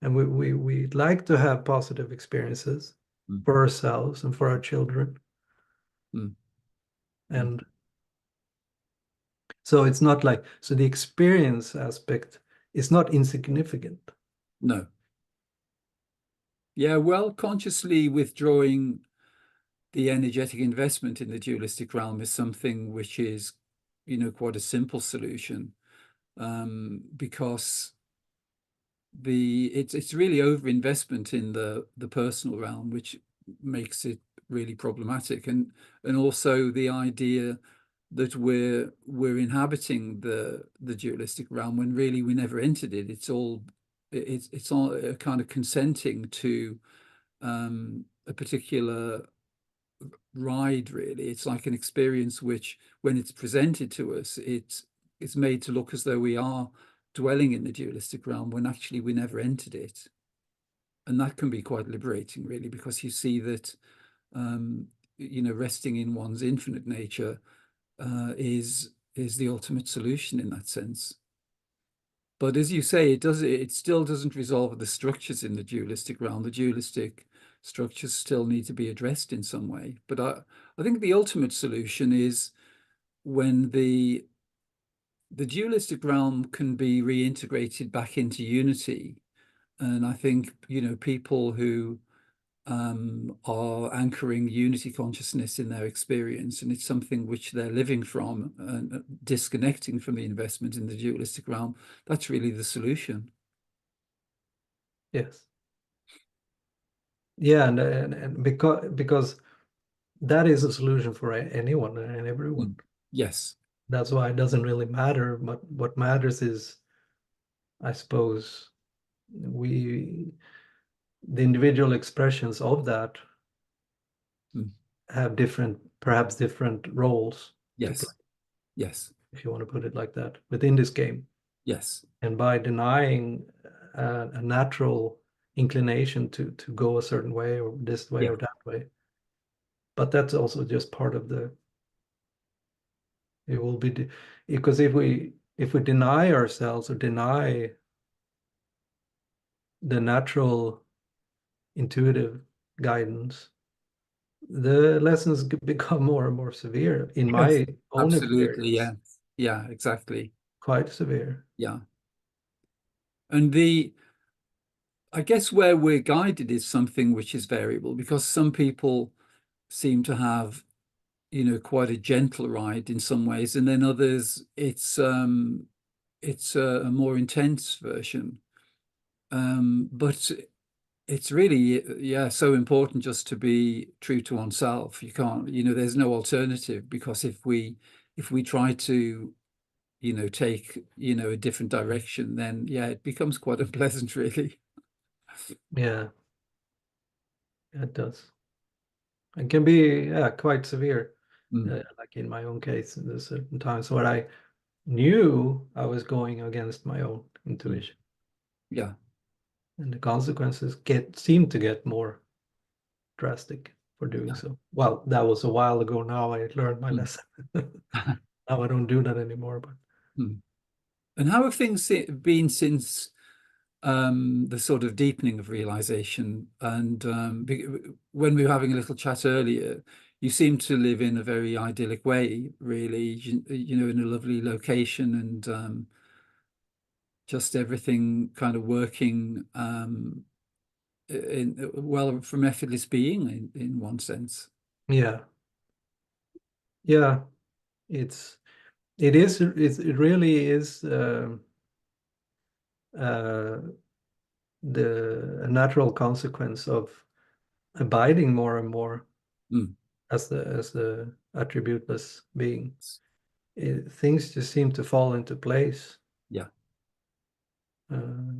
And we'd like to have positive experiences Mm, for ourselves and for our children. mm, mm. And so it's not like, so the experience aspect is not insignificant. No. Yeah, well, consciously withdrawing the energetic investment in the dualistic realm is something which is, quite a simple solution, because it's really overinvestment in the personal realm which makes it really problematic, and also the idea that we're inhabiting the dualistic realm when really we never entered it. It's all a kind of consenting to a particular ride, really. It's like an experience which, when it's presented to us, it's made to look as though we are dwelling in the dualistic realm when actually we never entered it. And that can be quite liberating, really, because you see that resting in one's infinite nature is the ultimate solution in that sense. But as you say, it still doesn't resolve the structures in the dualistic realm. The dualistic structures still need to be addressed in some way. But I think the ultimate solution is when the dualistic realm can be reintegrated back into unity. And I think, people who are anchoring unity consciousness in their experience, and it's something which they're living from and disconnecting from the investment in the dualistic realm, that's really the solution. Yes. Yeah, and because that is a solution for anyone and everyone. Mm. Yes. That's why it doesn't really matter. But what matters is, I suppose, we the individual expressions of that Mm. have perhaps different roles to play, Yes. Yes. if you want to put it like that, within this game. Yes. And by denying a natural inclination to go a certain way or this way Yeah. or that way, but that's also just part of it will be, because if we deny ourselves or deny the natural intuitive guidance, the lessons become more and more severe, in Yes. my own Absolutely. experience, Yeah. Yeah, exactly. quite severe. Yeah. And I guess where we're guided is something which is variable, because some people seem to have, quite a gentle ride in some ways, and then others it's a more intense version. But it's really, yeah, so important just to be true to oneself. You can't, there's no alternative, because if we try to, take, a different direction, then yeah, it becomes quite unpleasant, really. Yeah, it does. It can be, yeah, quite severe. Mm, Like in my own case, there's certain times where I knew I was going against my own mm. intuition, Yeah. and the consequences seem to get more drastic for doing Yeah. so. Well, that was a while ago now. I learned my Mm. lesson. Now I don't do that anymore, but Mm. And how have things been since the sort of deepening of realization? And when we were having a little chat earlier, you seem to live in a very idyllic way, really, in a lovely location, and just everything kind of working well, from effortless being in one sense. yeah, yeah, it's it really is uh, the a natural consequence of abiding more and more Mm. as the attributeless being. things just seem to fall into place. Yeah. Uh,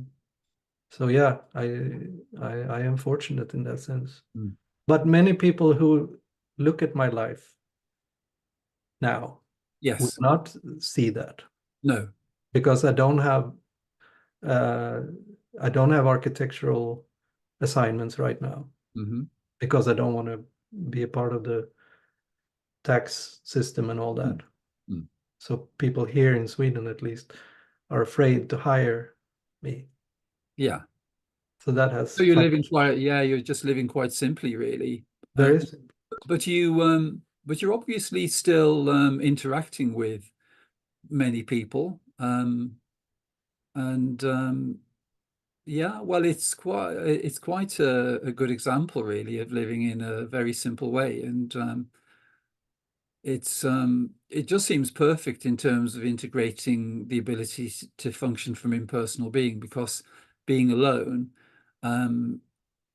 so yeah, I am fortunate in that sense. Mm. But many people who look at my life now would Yes. not see that No. because uh, I don't have architectural assignments right now Hmm. because I don't want to be a part of the tax system and all that. Mm. Mm. So people here in Sweden, at least, are afraid to hire me. Yeah. So that So has you're kind living of quite, yeah, you're just living quite simply, really. there is. But you're obviously still interacting with many people. And yeah, well, it's quite a good example, really, of living in a very simple way. And it just seems perfect in terms of integrating the ability to function from impersonal being, because being alone, um,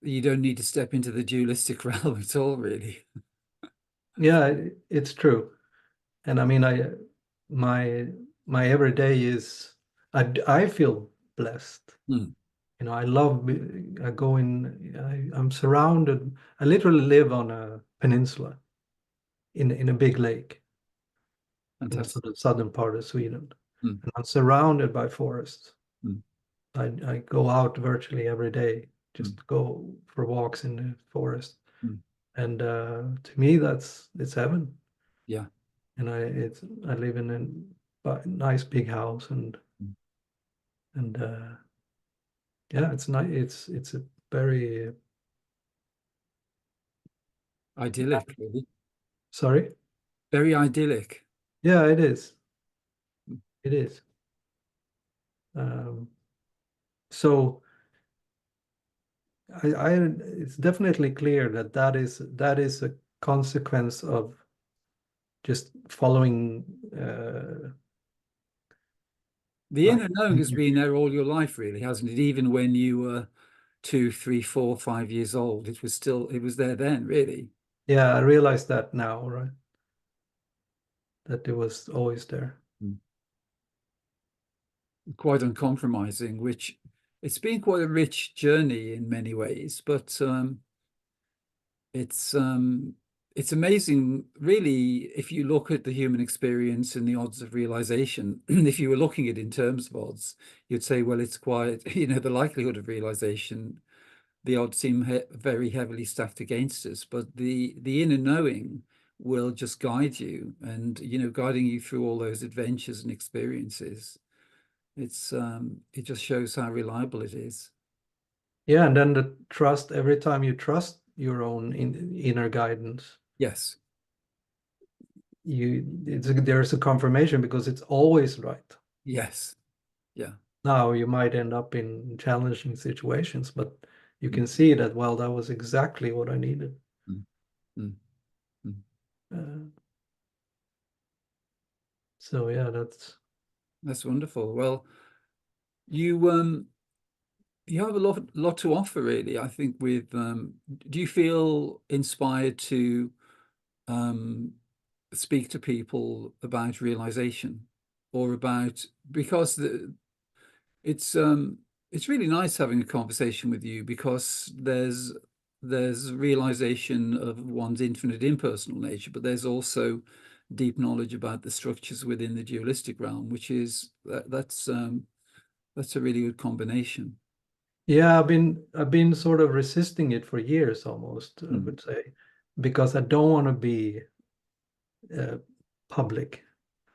you don't need to step into the dualistic realm at all, really. Yeah, it's true. And I mean, my my everyday is I feel blessed. Mm. You know, I love I go in I'm surrounded. I literally live on a peninsula in a big lake in the Fantastic. southern part of Sweden. Mm. And I'm surrounded by forests. Mm. I go out virtually every day, Mm. just go for walks in the forest. Mm. And to me, it's heaven. Yeah. And I live in a nice big house Mm. and yeah, it's nice. It's a very Idyllic, really. sorry. Very idyllic. Yeah, it is. Mm. It is. Um, so it's definitely clear that that is a consequence of just following The like inner knowing has been there all your life, really, hasn't it? Even when you were 2, 3, 4, 5 years old, it was there then, really. yeah, I realize that now, right? That it was always there. Mm. Quite uncompromising, which it's been quite a rich journey in many ways, but it's um, it's amazing, really, if you look at the human experience and the odds of realization. If you were looking at it in terms of odds, you'd say, well, it's quite, the likelihood of realization, the odds seem very heavily stacked against us, but the inner knowing will just guide you, and guiding you through all those adventures and experiences. It just shows how reliable it is. Yeah, and then the trust, every time you trust your own inner guidance, Yes. there's a confirmation because it's always right. Yes. Yeah. Now you might end up in challenging situations, but you Mm. can see that, well, that was exactly what I needed. Mm. Mm. Mm. Uh, so yeah, That's wonderful. Well, you have a lot to offer, really. I think with do you feel inspired to um speak to people about realization, or about, because it's really nice having a conversation with you, because there's realization of one's infinite impersonal nature, but there's also deep knowledge about the structures within the dualistic realm, which is that's a really good combination. yeah, I've been sort of resisting it for years almost, I Mm. would say, because I don't want to be uh, public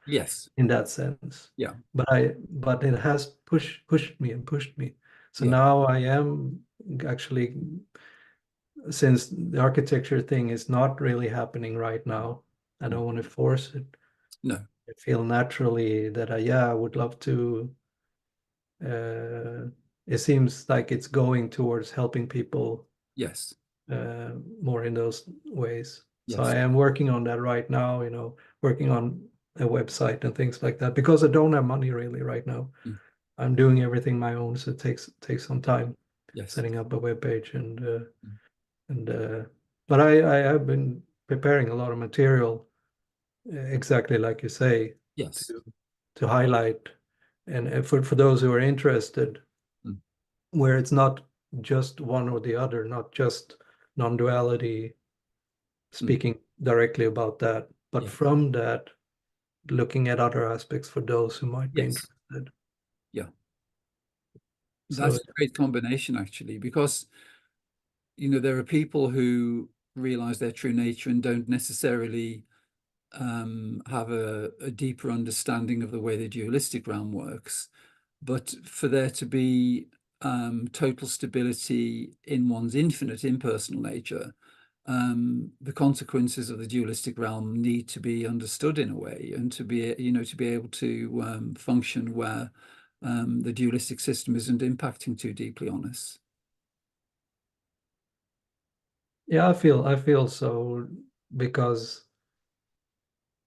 Yes. in that sense. Yeah. But it has pushed me and pushed me. So Yeah. now I am actually, since the architecture thing is not really happening right now, I Mm. don't want to force it. No. I feel naturally that I would love to. Uh, it seems like it's going towards helping people Yes. more in those ways. So I Yes. am working on that right now, working on a website and things like that because I don't have money really right now. Mm. I'm doing everything my own, so it takes some time Yes. setting up a web page Mm. and but I have been preparing a lot of material exactly like you say. Yes. to highlight, and for those who are interested, Mm. where it's not just one or the other, not just non-duality, Mm. speaking directly about that, but Yeah. from that, looking at other aspects for those who might be Yes. interested. Yeah. So That's a great combination, actually, because, there are people who realize their true nature and don't necessarily have a deeper understanding of the way the dualistic realm works. But for there to be total stability in one's infinite impersonal nature, the consequences of the dualistic realm need to be understood in a way, and to be able to function where the dualistic system isn't impacting too deeply on us. yeah, I feel so, because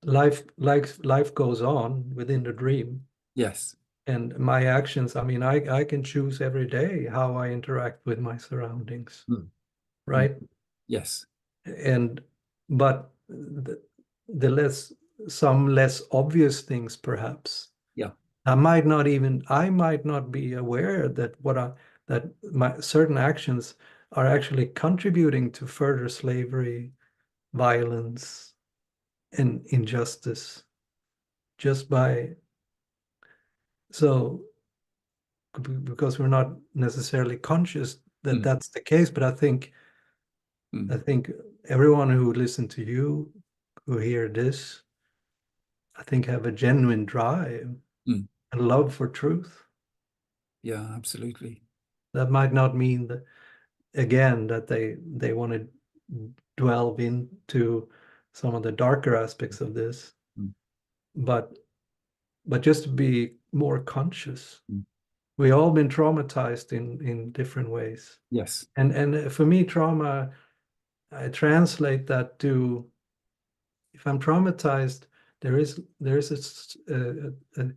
life goes on within the dream, Yes. and my actions, I mean, I can choose every day how I interact with my surroundings, Mm. Mm. right? Yes. And but the less some less obvious things, perhaps, Yeah. I might not be aware that that my certain actions are actually contributing to further slavery, violence, and injustice, just by so because we're not necessarily conscious that Mm. that's the case. But I Mm. think everyone who listen to you, who hear this, I think have a genuine drive Mm. and love for truth. Yeah, absolutely. That might not mean that, again, that they want to delve into some of the darker aspects of this, Mm. but just to be more conscious. Mm. We all been traumatized in different ways, Yes. and for me, trauma, I translate that to, if I'm traumatized, there is a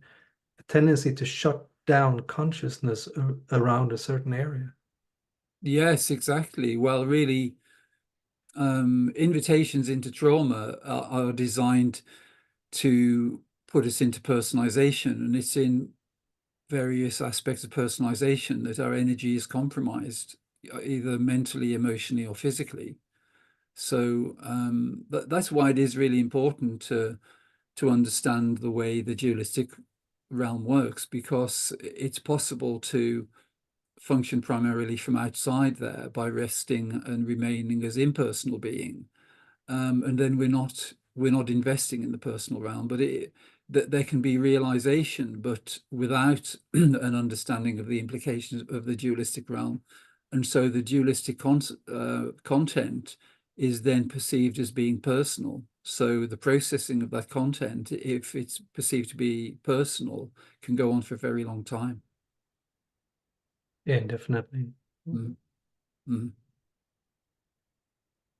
tendency to shut down consciousness around a certain area. Yes, exactly. Well, really, invitations into trauma are designed to put us into personalization, and it's in various aspects of personalization that our energy is compromised, either mentally, emotionally, or physically. So that's why it is really important to understand the way the dualistic realm works, because it's possible to function primarily from outside there by resting and remaining as impersonal being, and then we're not investing in the personal realm. But that there can be realization, but without an understanding of the implications of the dualistic realm, and so the dualistic content is then perceived as being personal. So the processing of that content, if it's perceived to be personal, can go on for a very long time. Yeah, definitely. Mm. Mm.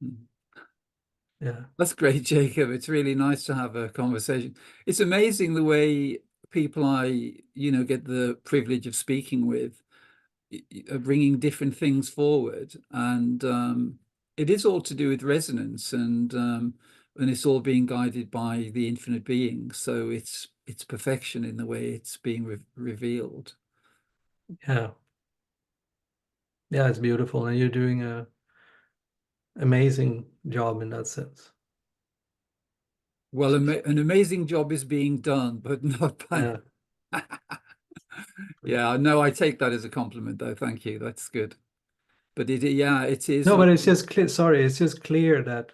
Mm. Yeah. That's great, Jacob. It's really nice to have a conversation. It's amazing the way people get the privilege of speaking with are bringing different things forward, and it is all to do with resonance, and it's all being guided by the infinite being. So it's perfection in the way it's being revealed. Yeah. Yeah, it's beautiful, and you're doing a amazing job in that sense. Well, an amazing job is being done, but not by. Yeah. Yeah, no, I take that as a compliment, though. Thank you. That's good. But yeah, it is No, but it's really. just clear. Sorry, it's just clear that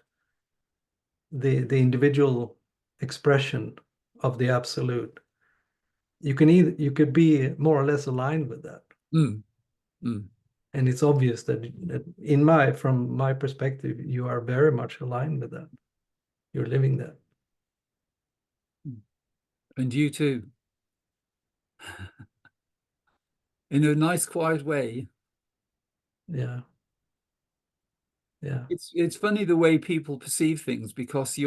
the individual expression of the absolute, you could be more or less aligned with that. Mm, mm, And it's obvious that from my perspective, you are very much aligned with that. You're living that. mm. And you too, in a nice, quiet way. Yeah. Yeah. It's funny the way people perceive things, because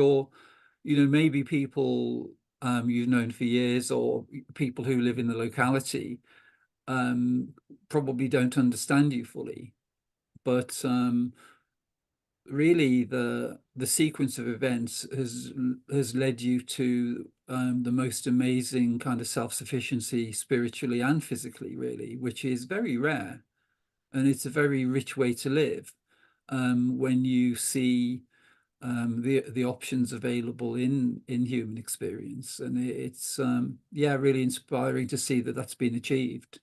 maybe people you've known for years, or people who live in the locality um, probably don't understand you fully. But really, the sequence of events has led you to the most amazing kind of self-sufficiency spiritually and physically, really, which is very rare. And it's a very rich way to live when you see the options available in human experience. And it's yeah, really inspiring to see that that's been achieved.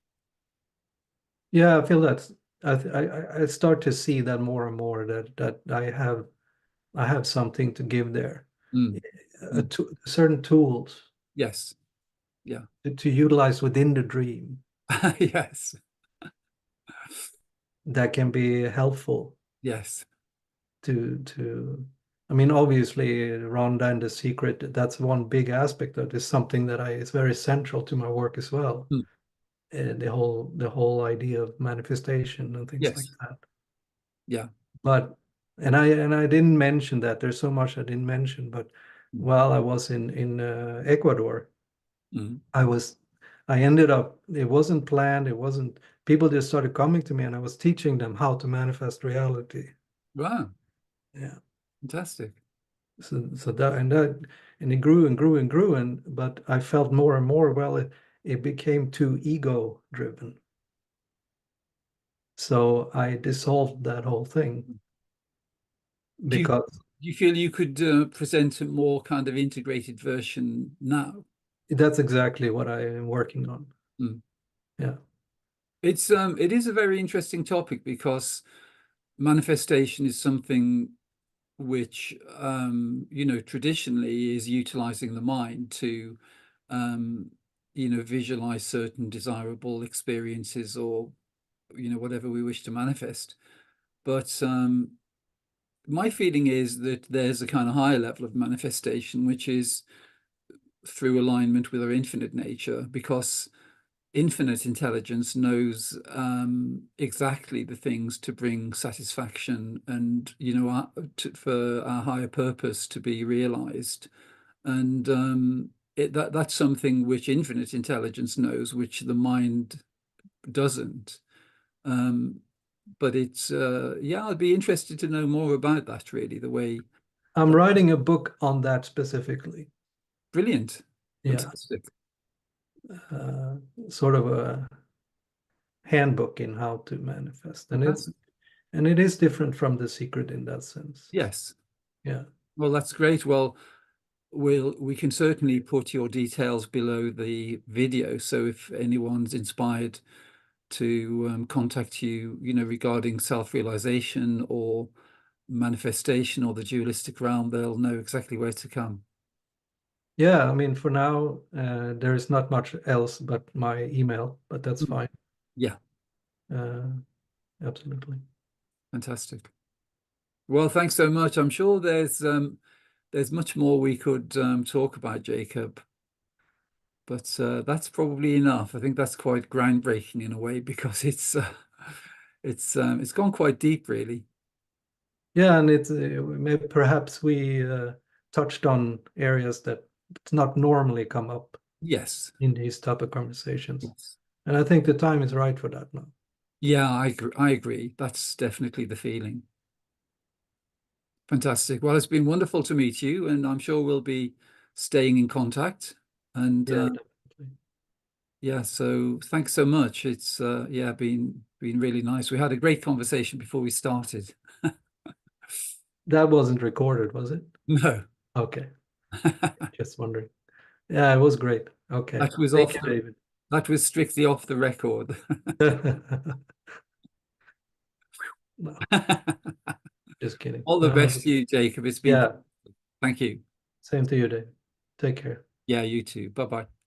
Yeah, I feel that's I start to see that more and more that I have something to give there. Mm, mm. Certain tools Yes. Yeah. to utilize within the dream Yes. that can be helpful Yes. to I mean, obviously Rhonda and the secret, that's one big aspect of this, something that I is very central to my work as well. Mm, The whole idea of manifestation and things like yes. that. Yeah. But and I didn't mention that. There's so much I didn't mention, but Mm, while I was in Ecuador, mm. I was I ended up, it wasn't planned, it wasn't, people just started coming to me and I was teaching them how to manifest reality. Wow. Yeah. Fantastic. So that and it grew and grew and grew, and but I felt more and more, well, it became too ego driven. So I dissolved that whole thing Do you because do you feel you could present a more kind of integrated version now? that's exactly what I am working on. Mm. Yeah. It is a very interesting topic because manifestation is something which traditionally is utilizing the mind to um, visualize certain desirable experiences or whatever we wish to manifest. But my feeling is that there's a kind of higher level of manifestation, which is through alignment with our infinite nature, because infinite intelligence knows exactly the things to bring satisfaction and for our higher purpose to be realized. And that's something which infinite intelligence knows, which the mind doesn't. Um, but it's yeah, I'd be interested to know more about that, really, the way. I'm writing a book on that specifically. Brilliant. Yeah. Fantastic. Uh, Sort of a handbook in how to manifest. Fantastic. And it is different from The Secret in that sense. Yes. Yeah. Well, that's great. Well, we can certainly put your details below the video. So if anyone's inspired to contact you, regarding self-realization or manifestation or the dualistic realm, they'll know exactly where to come. Yeah, I mean, for now, there is not much else but my email, but that's Mm. fine. Yeah, Uh, Absolutely. fantastic. Well, thanks so much. I'm sure there's much more we could talk about, Jacob, but that's probably enough. I think that's quite groundbreaking in a way because it's gone quite deep, really. Yeah, and it's maybe perhaps we touched on areas that not normally come up Yes. in these type of conversations. Yes. And I think the time is right for that now. Yeah, I agree. That's definitely the feeling. Fantastic. Well, it's been wonderful to meet you, and I'm sure we'll be staying in contact. And Yeah, definitely. yeah, so thanks so much. It's yeah, been really nice. We had a great conversation before we started. That wasn't recorded, was it? No. Okay, just wondering. Yeah, it was great. Okay. That was Thank off you, the David. that was strictly off the record. No, just kidding. All the best to you, Jacob. It's been Yeah, thank you. same to you, David. Take care. Yeah, you too. Bye bye.